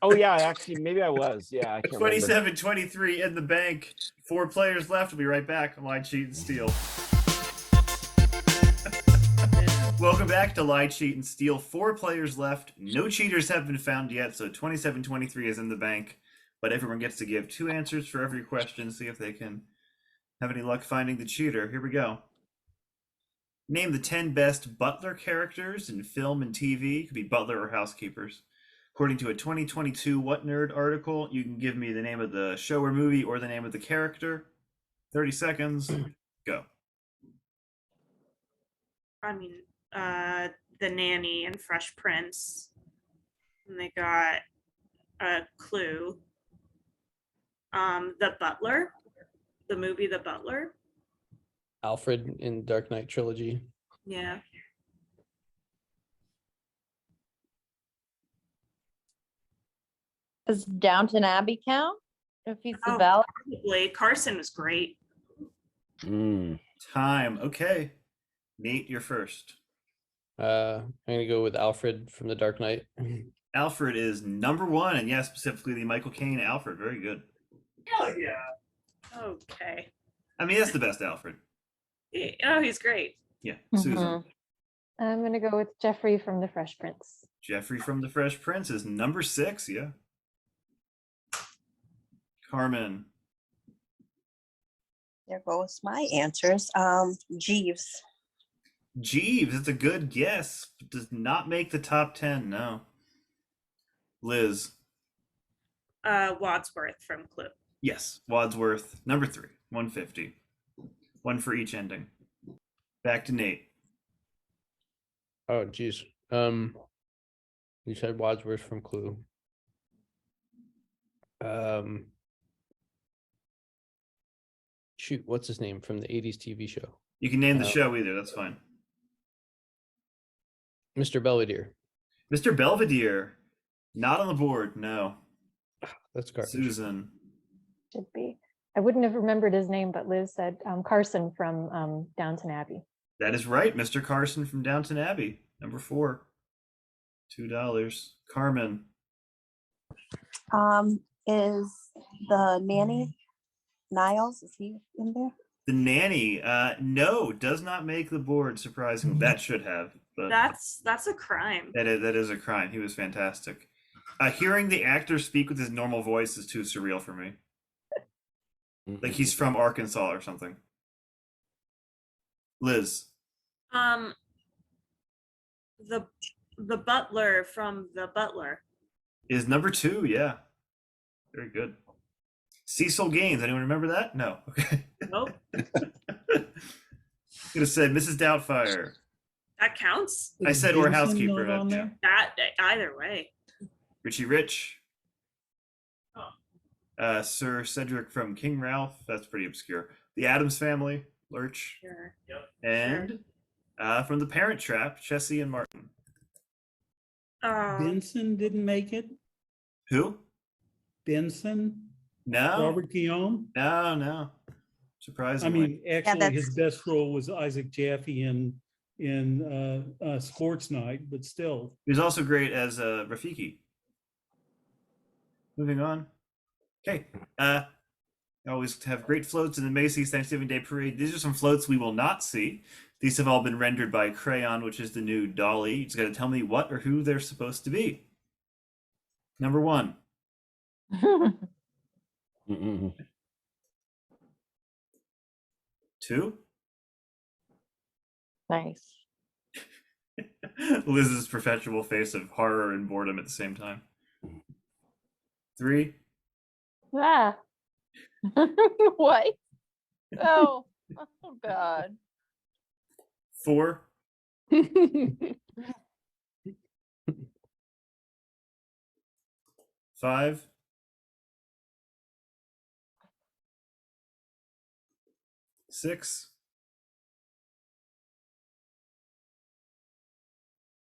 Oh yeah, actually maybe I was. Yeah, I can't remember. 27-23 in the bank. 4 players left. We'll be right back on Lie, Cheat, and Steal. Welcome back to Lie, Cheat, and Steal. 4 players left. No cheaters have been found yet, so 27-23 is in the bank. But everyone gets to give 2 answers for every question. See if they can have any luck finding the cheater. Here we go. Name the 10 best butler characters in film and TV. Could be butler or housekeepers. According to a 2022 What Nerd article, you can give me the name of the show or movie or the name of the character. 30 seconds. Go. I mean, The Nanny and Fresh Prince. And they got a Clue. The Butler. The movie The Butler. Alfred in Dark Knight trilogy. Yeah. Does Downton Abbey count? If he's the Oh, ballot? probably. Carson was great. Time. Okay. Nate, you're first. I'm gonna go with Alfred from The Dark Knight. Alfred is number 1, and yes, specifically the Michael Caine Alfred. Very good. Hell yeah. Okay. I mean, that's the best Alfred. Oh, he's great. Yeah. Susan. Mhm. I'm gonna go with Jeffrey from The Fresh Prince. Jeffrey from The Fresh Prince is number 6. Yeah. Carmen. There goes my answers. Jeeves. Jeeves, it's a good guess, but does not make the top 10. No. Liz. Wadsworth from Clue. Yes. Wadsworth, number 3. 150. One for each ending. Back to Nate. Oh, geez. You said Wadsworth from Clue. Shoot, what's his name from the 80s TV show? You can name the show either. That's fine. Mr. Belvedere. Mr. Belvedere. Not on the board. No. That's garbage. Susan. Should be. I wouldn't have remembered his name, but Liz said Carson from Downton Abbey. That is right. Mr. Carson from Downton Abbey. Number 4. $2. Carmen. Is the nanny Niles? Is he in there? The nanny. No, does not make the board. Surprisingly, that should have. But That's a crime. that is a crime. He was fantastic. Hearing the actor speak with his normal voice is too surreal for me. Like he's from Arkansas or something. Liz. The butler from The Butler. Is number 2, yeah. Very good. Cecil Gaines. Anyone remember that? No. Okay. Nope. Could have said Mrs. Doubtfire. That counts. I said or Benson housekeeper. not on yeah. there? That either way. Richie Rich. Sir Cedric from King Ralph. That's pretty obscure. The Addams Family. Lurch. Sure. And from The Parent Trap, Chessie and Martin. Benson didn't make it. Who? Benson, No. Robert Guillaume. No. I Surprisingly. mean, actually, that's- his best role was Isaac Jaffe in Sports Night, but still. He was also great as Rafiki. Moving on. Okay. I always have great floats in the Macy's Thanksgiving Day Parade. These are some floats we will not see. These have all been rendered by Crayon, which is the new Dolly. You just got to tell me what or who they're supposed to be. Number 1. Mm-mm. 2. Nice. Liz's perpetual face of horror and boredom at the same time. 3. Ah, What? Oh, oh God. 4. 5. 6.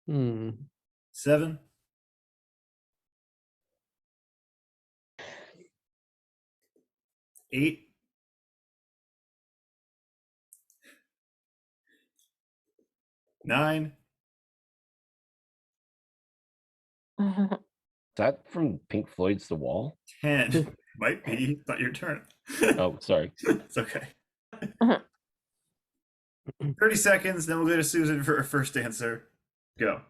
Hmm. 7. 8. 9. Is that from Pink Floyd's The Wall? 10. Might be. It's not your turn. Oh, sorry. It's okay. 30 seconds, then we'll go to Susan for her first answer. Go.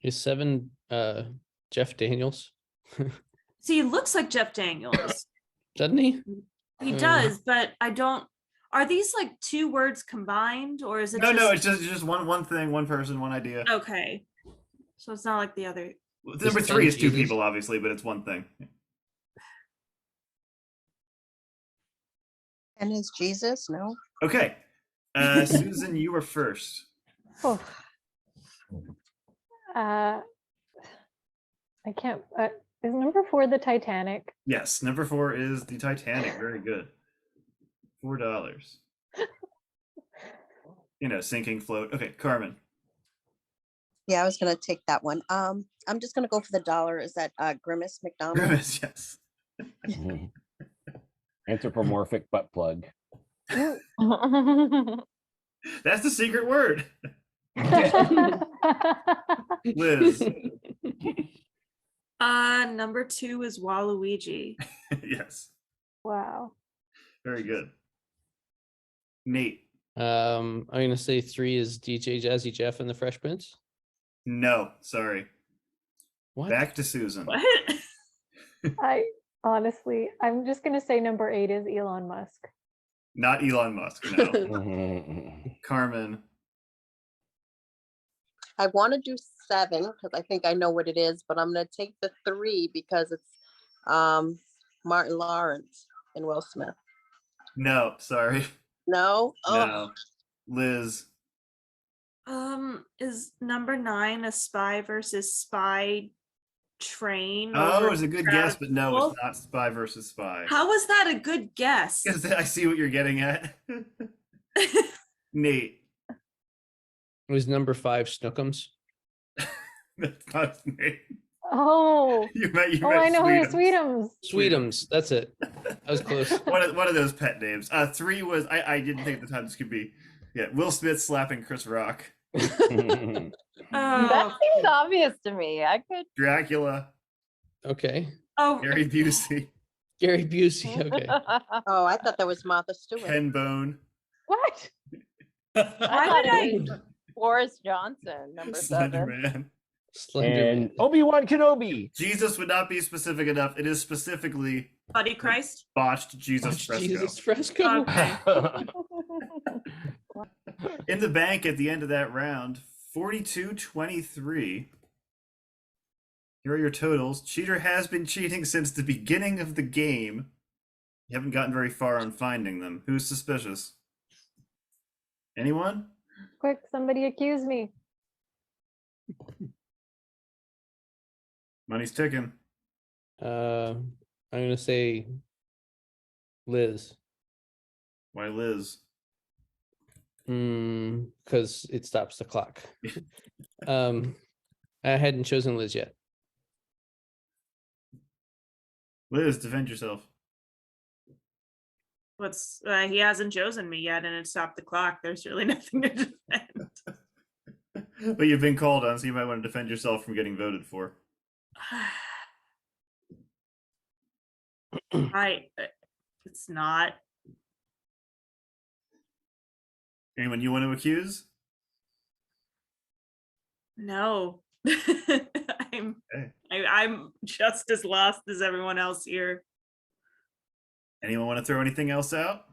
Is 7 Jeff Daniels? See, he looks like Jeff Daniels. Doesn't he? He Hmm. does, but I don't. Are these like 2 words combined, or is it? No, it's just one thing, one person, one idea. Okay. So it's not like the other. Number 3 is 2 people, obviously, but it's one thing. And is Jesus? No. Okay. Susan, you were first. oh. I can't. Is number 4 the Titanic? Yes, number 4 is the Titanic. Very good. $4. Sinking float. Okay, Carmen. Yeah, I was gonna take that one. I'm just gonna go for the dollar. Is that Grimace McDonald? Grimace, yes. Mhm. Anthropomorphic butt plug. That's the secret word. Liz. Number 2 is Waluigi. Yes. Wow. Very good. Nate. I'm gonna say 3 is DJ Jazzy Jeff and the Fresh Prince. No, sorry. What? Back to Susan. What? I'm just gonna say number 8 is Elon Musk. Not Elon Musk, no. Carmen. I want to do 7 because I think I know what it is, but I'm going to take the 3 because it's Martin Lawrence and Will Smith. No, sorry. No? Oh, No. Liz. Is number 9 a spy versus spy train? Oh, over it was a good guess, but no, travel? it's not Spy versus Spy. How was that a good guess? Because I see what you're getting at. Nate. It was number 5, Snookums. That's not his name. Oh, You meant I know who Sweetums. Sweetums. Sweetums. That's it. That was close. One of those pet names. 3 was I didn't think at the time this could be. Yeah, Will Smith slapping Chris Rock. That Oh, seems obvious to me. I could. Dracula. Okay. oh, Gary Busey. Gary Busey. Okay. oh, I thought that was Martha Stewart. Ken Bone. What? I Why thought did it was Boris Johnson, number Slender 7. Man. Slender And Man. Obi-Wan Kenobi. Jesus would not be specific enough. It is specifically Buddy Christ. botched Jesus Watch fresco. Jesus fresco. Okay. In the bank at the end of that round, 42-23. Here are your totals. Cheater has been cheating since the beginning of the game. You haven't gotten very far on finding them. Who's suspicious? Anyone? Quick, somebody accuse me. Money's ticking. I'm gonna say Liz. Why Liz? Because it stops the clock. I hadn't chosen Liz yet. Liz, defend yourself. What's he hasn't chosen me yet, and it stopped the clock. There's really nothing to defend. But you've been called on, so you might want to defend yourself from getting voted for. It's not. Anyone you want to accuse? No. I'm Okay. I'm just as lost as everyone else here. Anyone want to throw anything else out?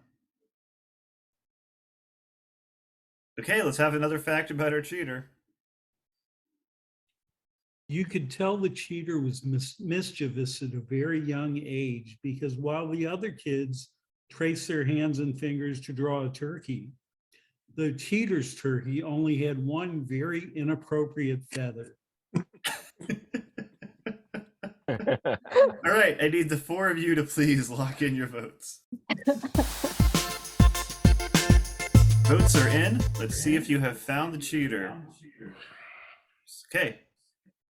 Okay, let's have another fact about our cheater. You could tell the cheater was mischievous at a very young age because while the other kids trace their hands and fingers to draw a turkey, the cheater's turkey only had one very inappropriate feather. All right, I need the 4 of you to please lock in your votes. Votes are in. Let's see if you have found the cheater. Okay,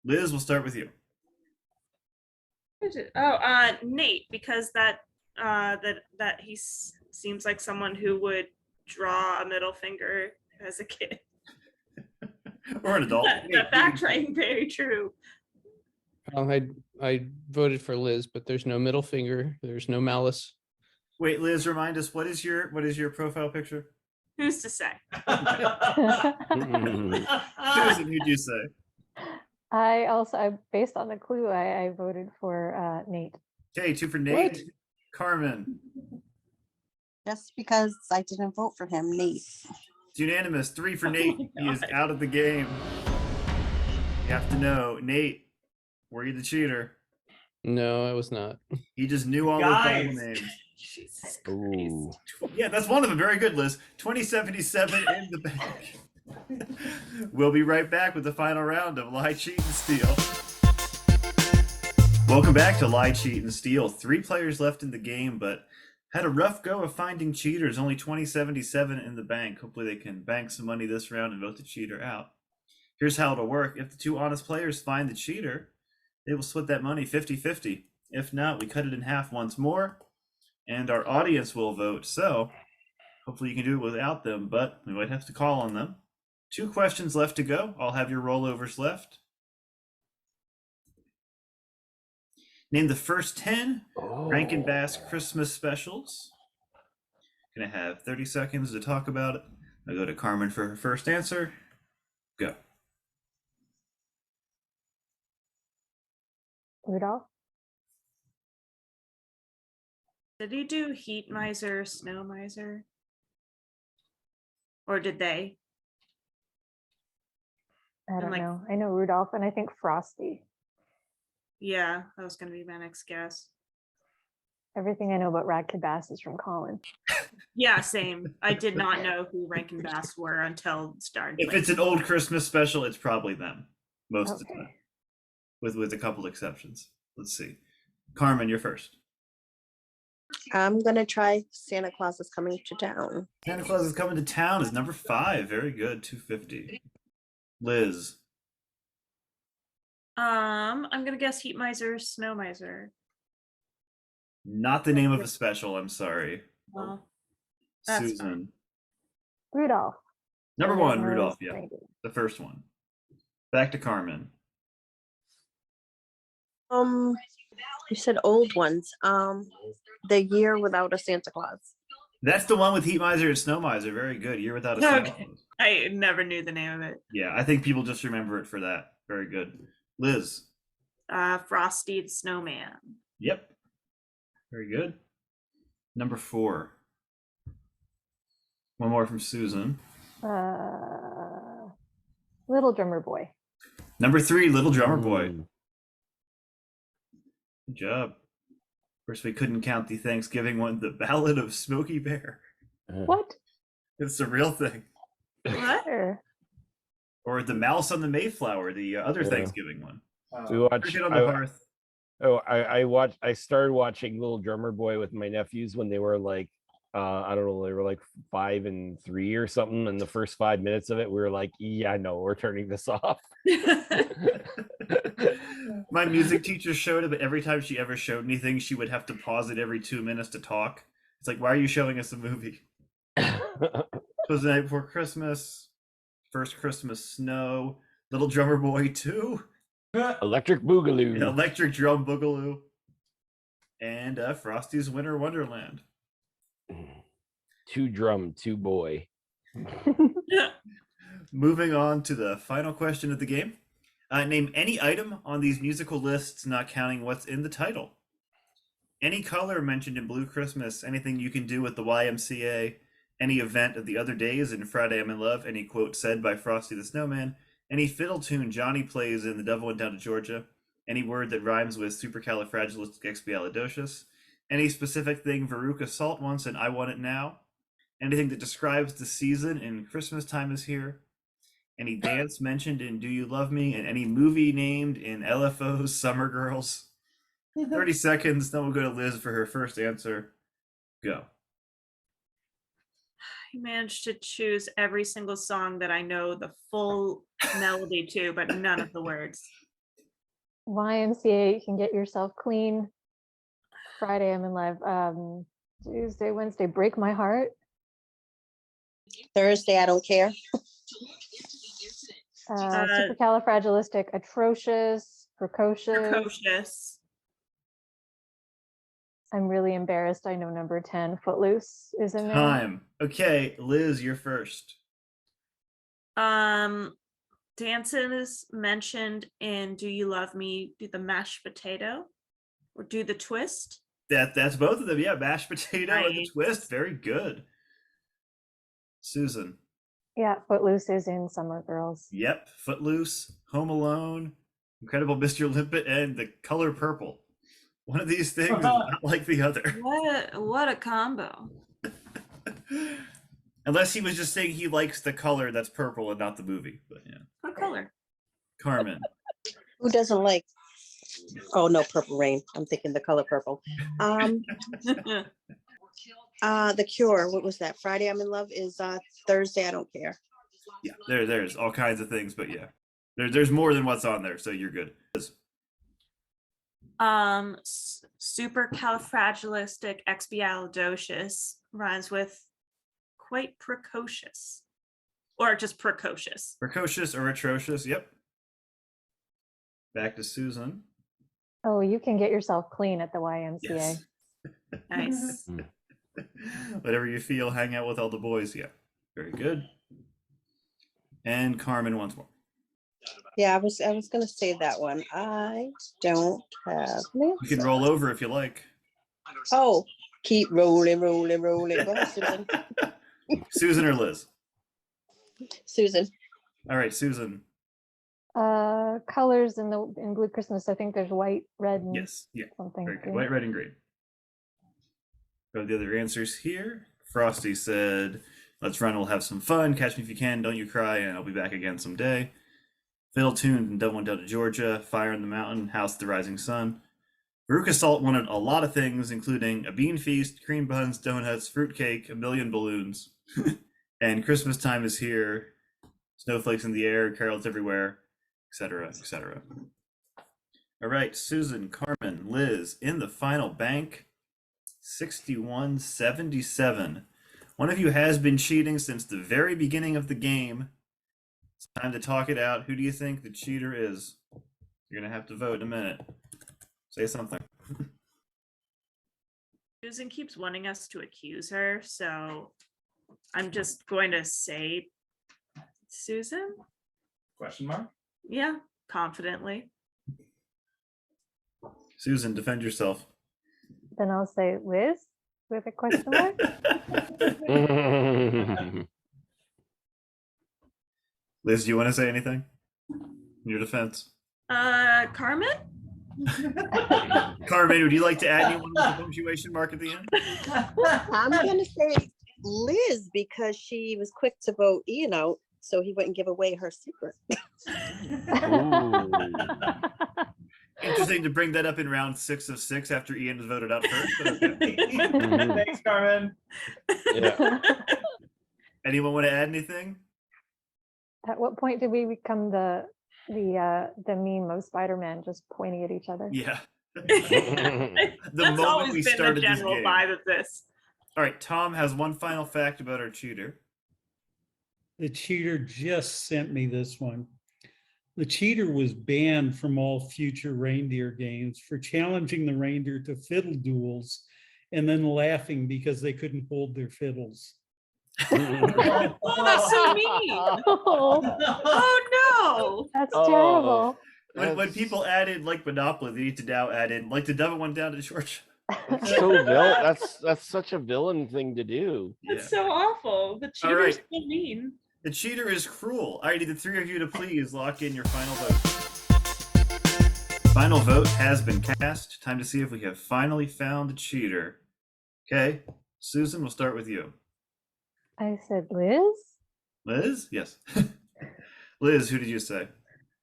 Liz, we'll start with you. Nate, because that he seems like someone who would draw a middle finger as a kid. Or an adult. The fact rang very true. I voted for Liz, but there's no middle finger. There's no malice. Wait, Liz, remind us what is your profile picture? Who's to say? Susan, who'd you say? I based on the clue, I voted for Nate. Okay, 2 for Nate. Carmen. Just because I didn't vote for him, Nate. It's unanimous. 3 for Nate. He is out of the game. You have to know, Nate, were you the cheater? No, I was not. He just knew all the Bible names. Jesus Ooh. Yeah, that's one of them. Very good, Liz. 2077 in the bank. We'll be right back with the final round of Lie, Cheat, and Steal. Welcome back to Lie, Cheat, and Steal. 3 players left in the game, but had a rough go of finding cheaters. Only 2077 in the bank. Hopefully they can bank some money this round and vote the cheater out. Here's how it'll work. If the 2 honest players find the cheater, they will split that money 50-50. If not, we cut it in half once more, and our audience will vote. So hopefully you can do it without them, but we might have to call on them. 2 questions left to go. I'll have your rollovers left. Name the first 10 Rankin Bass Christmas specials. Gonna have 30 seconds to talk about it. I'll go to Carmen for her first answer. Go. Rudolph? Did he do Heat Miser, Snow Miser? Or did they? I don't like- know. I know Rudolph and I think Frosty. Yeah, that was gonna be my next guess. Everything I know about Radkid Bass is from Colin. Yeah, same. I did not know who Rankin Bass were until it started. If it's an old Christmas special, it's probably them most of the time, Okay. with a couple exceptions. Let's see. Carmen, you're first. I'm gonna try Santa Claus is Coming to Town. Santa Claus is Coming to Town is number 5. Very good, 250. Liz. I'm gonna guess Heat Miser, Snow Miser. Not the name of a special, I'm sorry. Well, that's fine. Susan. Rudolph. Number the 1, Red-Nosed Rudolph, yeah. Reindeer. The first one. Back to Carmen. You said old ones. The Year Without a Santa Claus. That's the one with Heat Miser and Snow Miser. Very good. Year Without a Santa Okay. Claus. I never knew the name of it. Yeah, I think people just remember it for that. Very good. Liz. Frosty the Snowman. Yep. Very good. Number 4. One more from Susan. Little Drummer Boy. Number 3, Little Drummer Boy. Mm. Good job. Of course, we couldn't count the Thanksgiving one, The Ballad of Smokey Bear. What? It's a real thing. What? Sure. Or The Mouse on the Mayflower, the other Yeah. Thanksgiving one. We watched. Cricket on the Hearth. I started watching Little Drummer Boy with my nephews when they were like, I don't know, they were like 5 and 3 or something. And the first 5 minutes of it, we were like, yeah, no, we're turning this off. My music teacher showed it, but every time she ever showed anything, she would have to pause it every 2 minutes to talk. It's like, why are you showing us a movie? It was The Night Before Christmas, First Christmas Snow, Little Drummer Boy 2, Electric Boogaloo. Electric Drum Boogaloo, and Frosty's Winter Wonderland. 2 drum, 2 boy. Moving on to the final question of the game. Name any item on these musical lists, not counting what's in the title. Any color mentioned in Blue Christmas, anything you can do with the YMCA, any event of the other days in Friday I'm in Love, any quote said by Frosty the Snowman, any fiddle tune Johnny plays in The Devil Went Down to Georgia, any word that rhymes with supercalifragilisticexpialidocious, any specific thing Veruca Salt wants in I Want It Now, anything that describes the season in Christmas Time Is Here, any dance mentioned in Do You Love Me, and any movie named in LFO's Summer Girls. 30 seconds, then we'll go to Liz for her first answer. Go. I managed to choose every single song that I know the full melody to, but none of the words. YMCA, You Can Get Yourself Clean. Friday, I'm in Love. Tuesday, Wednesday, Break My Heart. Thursday, I Don't Care. Supercalifragilistic, atrocious, precocious. Precocious. I'm really embarrassed. I know number 10, Footloose is in there. Time. Okay, Liz, you're first. Dances mentioned in Do You Love Me, do the mashed potato or do the twist. That's both of them. Yeah, mashed potato and the Right. twist. Very good. Susan. Yeah, Footloose is in Summer Girls. Yep. Footloose, Home Alone, Incredible Mr. Limpet, and The Color Purple. One of these things is not like the other. What a combo. Unless he was just saying he likes the color that's purple and not the movie. But yeah. What color? Carmen. Who doesn't like? Oh no, Purple Rain. I'm thinking The Color Purple. The Cure. What was that? Friday I'm in Love is Thursday I Don't Care. Yeah, there's all kinds of things, but yeah. There's more than what's on there, so you're good. Supercalifragilisticexpialidocious rhymes with quite precocious, or just precocious. Precocious or atrocious, yep. Back to Susan. Oh, You Can Get Yourself Clean at the YMCA. Yes. Nice. Whatever you feel, hang out with all the boys, yeah. Very good. And Carmen once more. Yeah, I was gonna say that one. I don't have an You can answer. roll over if you like. Oh, keep rolling, rolling, rolling. Go ahead, Susan. Susan or Liz? Susan. All right, Susan. Colors in Blue Christmas. I think there's white, red, and Yes. Yeah. something. Very good. green. White, red, and green. Go to the other answers here. Frosty said, "Let's run. We'll have some fun. Catch me if you can. Don't you cry. And I'll be back again someday." Phil tuned and Double went down to Georgia. Fire in the Mountain. House of the Rising Sun. Veruca Salt wanted a lot of things, including a bean feast, cream buns, donuts, fruitcake, a million balloons, and Christmas time is here. Snowflakes in the air, carols everywhere, etc., etc. All right, Susan, Carmen, Liz in the final bank. 61-77. One of you has been cheating since the very beginning of the game. It's time to talk it out. Who do you think the cheater is? You're gonna have to vote in a minute. Say something. Susan keeps wanting us to accuse her, so I'm just going to say Susan. Question mark? Yeah, confidently. Susan, defend yourself. Then I'll say Liz with a question mark. Liz, do you want to say anything in your defense? Carmen? Carmen, would you like to add anyone with a punctuation mark at the end? I'm gonna say Liz because she was quick to vote Ian out, so he wouldn't give away her secret. Interesting to bring that up in round 6 of 6 after Ian was voted out first. But okay. Thanks, Carmen. Yeah. Anyone want to add anything? At what point did we become the meme of Spider-Man just pointing at each other? Yeah. That's moment always we been the started this general game. vibe of this. All right, Tom has one final fact about our cheater. The cheater just sent me this one. The cheater was banned from all future reindeer games for challenging the reindeer to fiddle duels and then laughing because they couldn't hold their fiddles. Oh, that's so mean. Oh, Oh no. that's Oh. terrible. When people added like Monopoly, they need to now add in like the devil went down to Georgia. That's so that's such a villain thing to do. That's so awful. The All right. cheater's so mean. The cheater is cruel. I need the three of you to please lock in your final vote. Final vote has been cast. Time to see if we have finally found the cheater. Okay, Susan, we'll start with you. I said Liz. Liz? Yes. Liz, who did you say?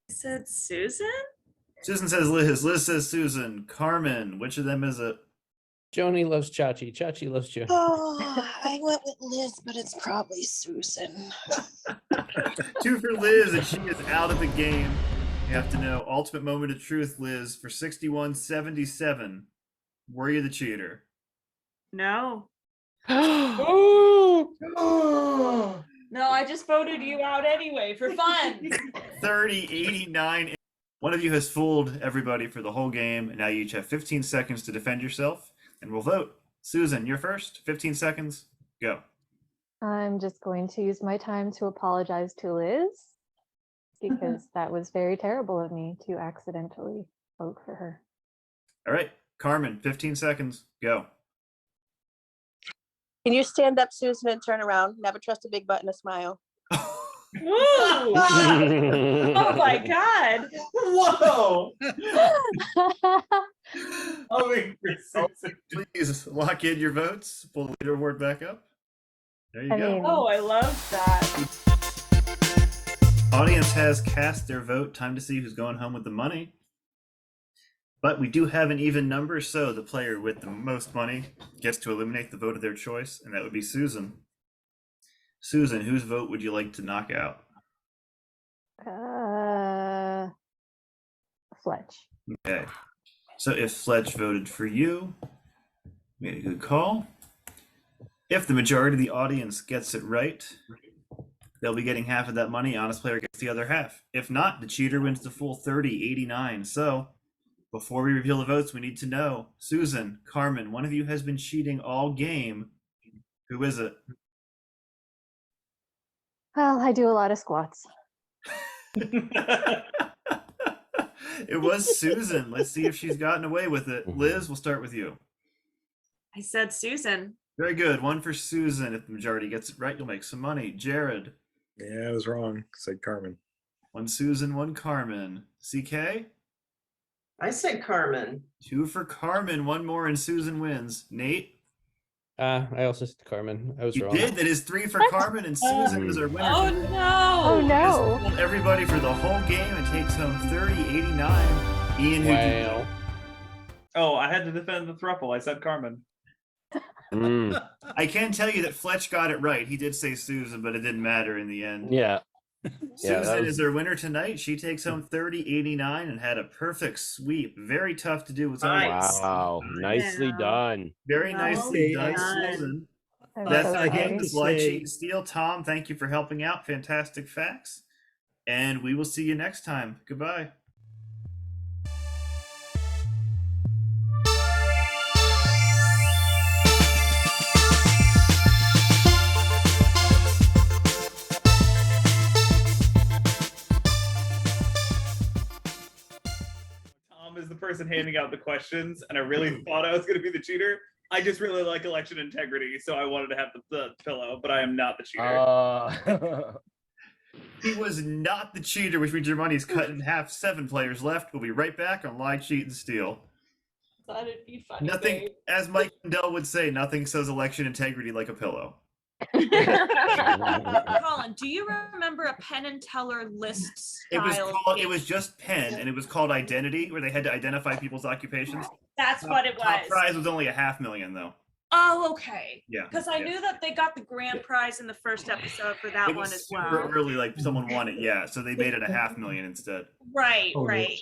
I said Susan? Susan says Liz. Liz says Susan. Carmen, which of them is it? Joni loves Chachi. Chachi loves Joni. Oh, I went with Liz, but it's probably Susan. 2 for Liz, and she is out of the game. You have to know. Ultimate moment of truth, Liz, for 61-77. Were you the cheater? No. Oh, No, I just voted you out anyway for fun. 30-89. One of you has fooled everybody for the whole game, and now you each have 15 seconds to defend yourself, and we'll vote. Susan, you're first. 15 seconds. Go. I'm just going to use my time to apologize to Liz because that was very terrible of me to accidentally vote for her. All right. Carmen, 15 seconds. Go. Can you stand up, Susan, and turn around? Never trust a big butt and a smile. Woo! Oh my god. Whoa! Oh, wait, Susan. Please lock in your votes. Pull the leaderboard back up. There you I go. mean- Oh, I love that. Audience has cast their vote. Time to see who's going home with the money. But we do have an even number, so the player with the most money gets to eliminate the vote of their choice, and that would be Susan. Susan, whose vote would you like to knock out? Fletch. Okay. So if Fletch voted for you, made a good call. If the majority of the audience gets it right, they'll be getting half of that money. Honest player gets the other half. If not, the cheater wins the full 30-89. So before we reveal the votes, we need to know. Susan, Carmen, one of you has been cheating all game. Who is it? Well, I do a lot of squats. It was Susan. Let's see if she's gotten away with it. Liz, we'll start with you. I said Susan. Very good. One for Susan. If the majority gets it right, you'll make some money. Jared. Yeah, I was wrong. Said Carmen. 1 Susan, 1 Carmen. CK? I said Carmen. 2 for Carmen, 1 more, and Susan wins. Nate? I also said Carmen. I was You wrong. did. That is 3 for Carmen, and Susan is our winner. Oh tonight. no! Oh Just no. pulled everybody for the whole game and takes home 30-89. Ian, who Wow. Oh, I had to defend the thruple. I said Carmen. Mm, I can tell you that Fletch got it right. He did say Susan, but it didn't matter in the end. yeah. Yeah, that Susan was- is our winner tonight. She takes home 30-89 and had a perfect sweep. Very tough to do. It's only Nice. Wow. Nicely Yeah. done. very Well nicely done, done. Susan. I'm That's so the I game have of to Slide say- Cheat and Steal. Tom, thank you for helping out. Fantastic facts. And we will see you next time. Goodbye. Tom is the person handing out the questions, and I really thought I was going to be the cheater. I just really like election integrity, so I wanted to have the pillow, but I am not the cheater. He was not the cheater, which means your money's cut in half. 7 players left. We'll be right back on Lie, Cheat, and Steal. Thought it'd be funny. Nothing, babe. as Mike Lindell would say, nothing says election integrity like a pillow. Colin, do you remember a Penn and Teller list It was style? called. It game? was just pen, and it was called Identity, where they had to identify people's occupations. That's what it Top was. prize was only $500,000, though. Oh, okay. Yeah. Because I yeah. knew that they got the grand prize in the first episode for that It one was as super well. early, like someone won it, yeah. So they made it $500,000 instead. Right, right.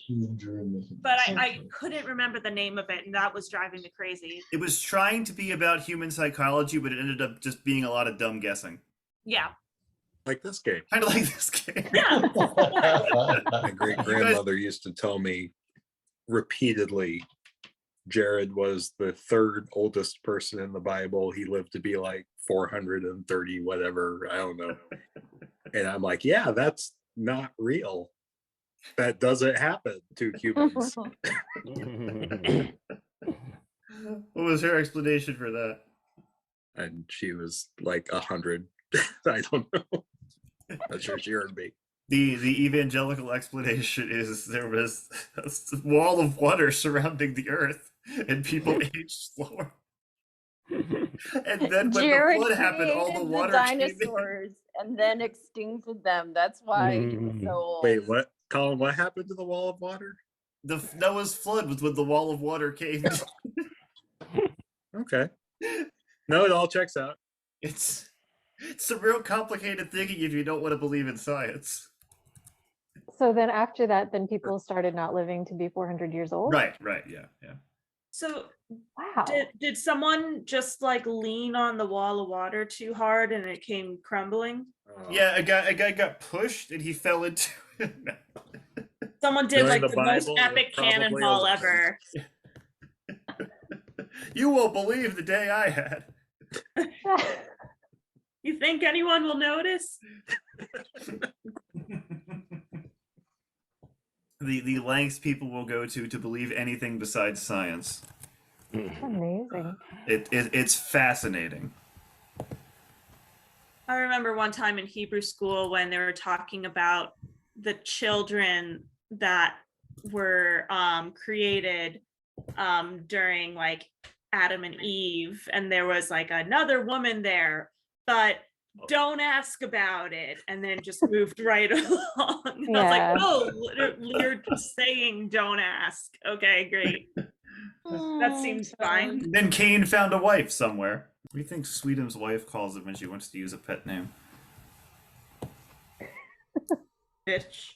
But I couldn't remember the name of it, and that was driving me crazy. It was trying to be about human psychology, but it ended up just being a lot of dumb guessing. Yeah. Like this game. Kind of like this game. My great grandmother used to tell me repeatedly Jared was the 3rd oldest person in the Bible. He lived to be like 430, whatever. I don't know. And I'm like, yeah, that's not real. That doesn't happen to humans. What was her explanation for that? And she was like 100. I don't know. I'm sure she heard me. The evangelical explanation is there was a wall of water surrounding the earth, and people aged slower. And then when Jared the flood happened, all the created water came in. dinosaurs and then extincted them. That's why he was so old. Wait, what? Colin, what happened to the wall of water? The Noah's flood was when the wall of water came. Okay. No, it all checks out. It's a real complicated thinking if you don't want to believe in science. So then after that, then people started not living to be 400 years old. Right, yeah. So Wow. did someone just like lean on the wall of water too hard and it came crumbling? Yeah, a guy got pushed and he fell into it. Someone did During like the the most Bible, it epic probably cannonball was- ever. You won't believe the day I had. You think anyone will notice? The lengths people will go to believe anything besides science. Amazing. It's fascinating. I remember one time in Hebrew school when they were talking about the children that were created during like Adam and Eve, and there was like another woman there, but don't ask about it, and then just moved right along. And I was Yeah. like, oh, you're just saying don't ask. Okay, great. That seems fine. Then Cain found a wife somewhere. What do you think Sweetum's wife calls it when she wants to use a pet name? Bitch.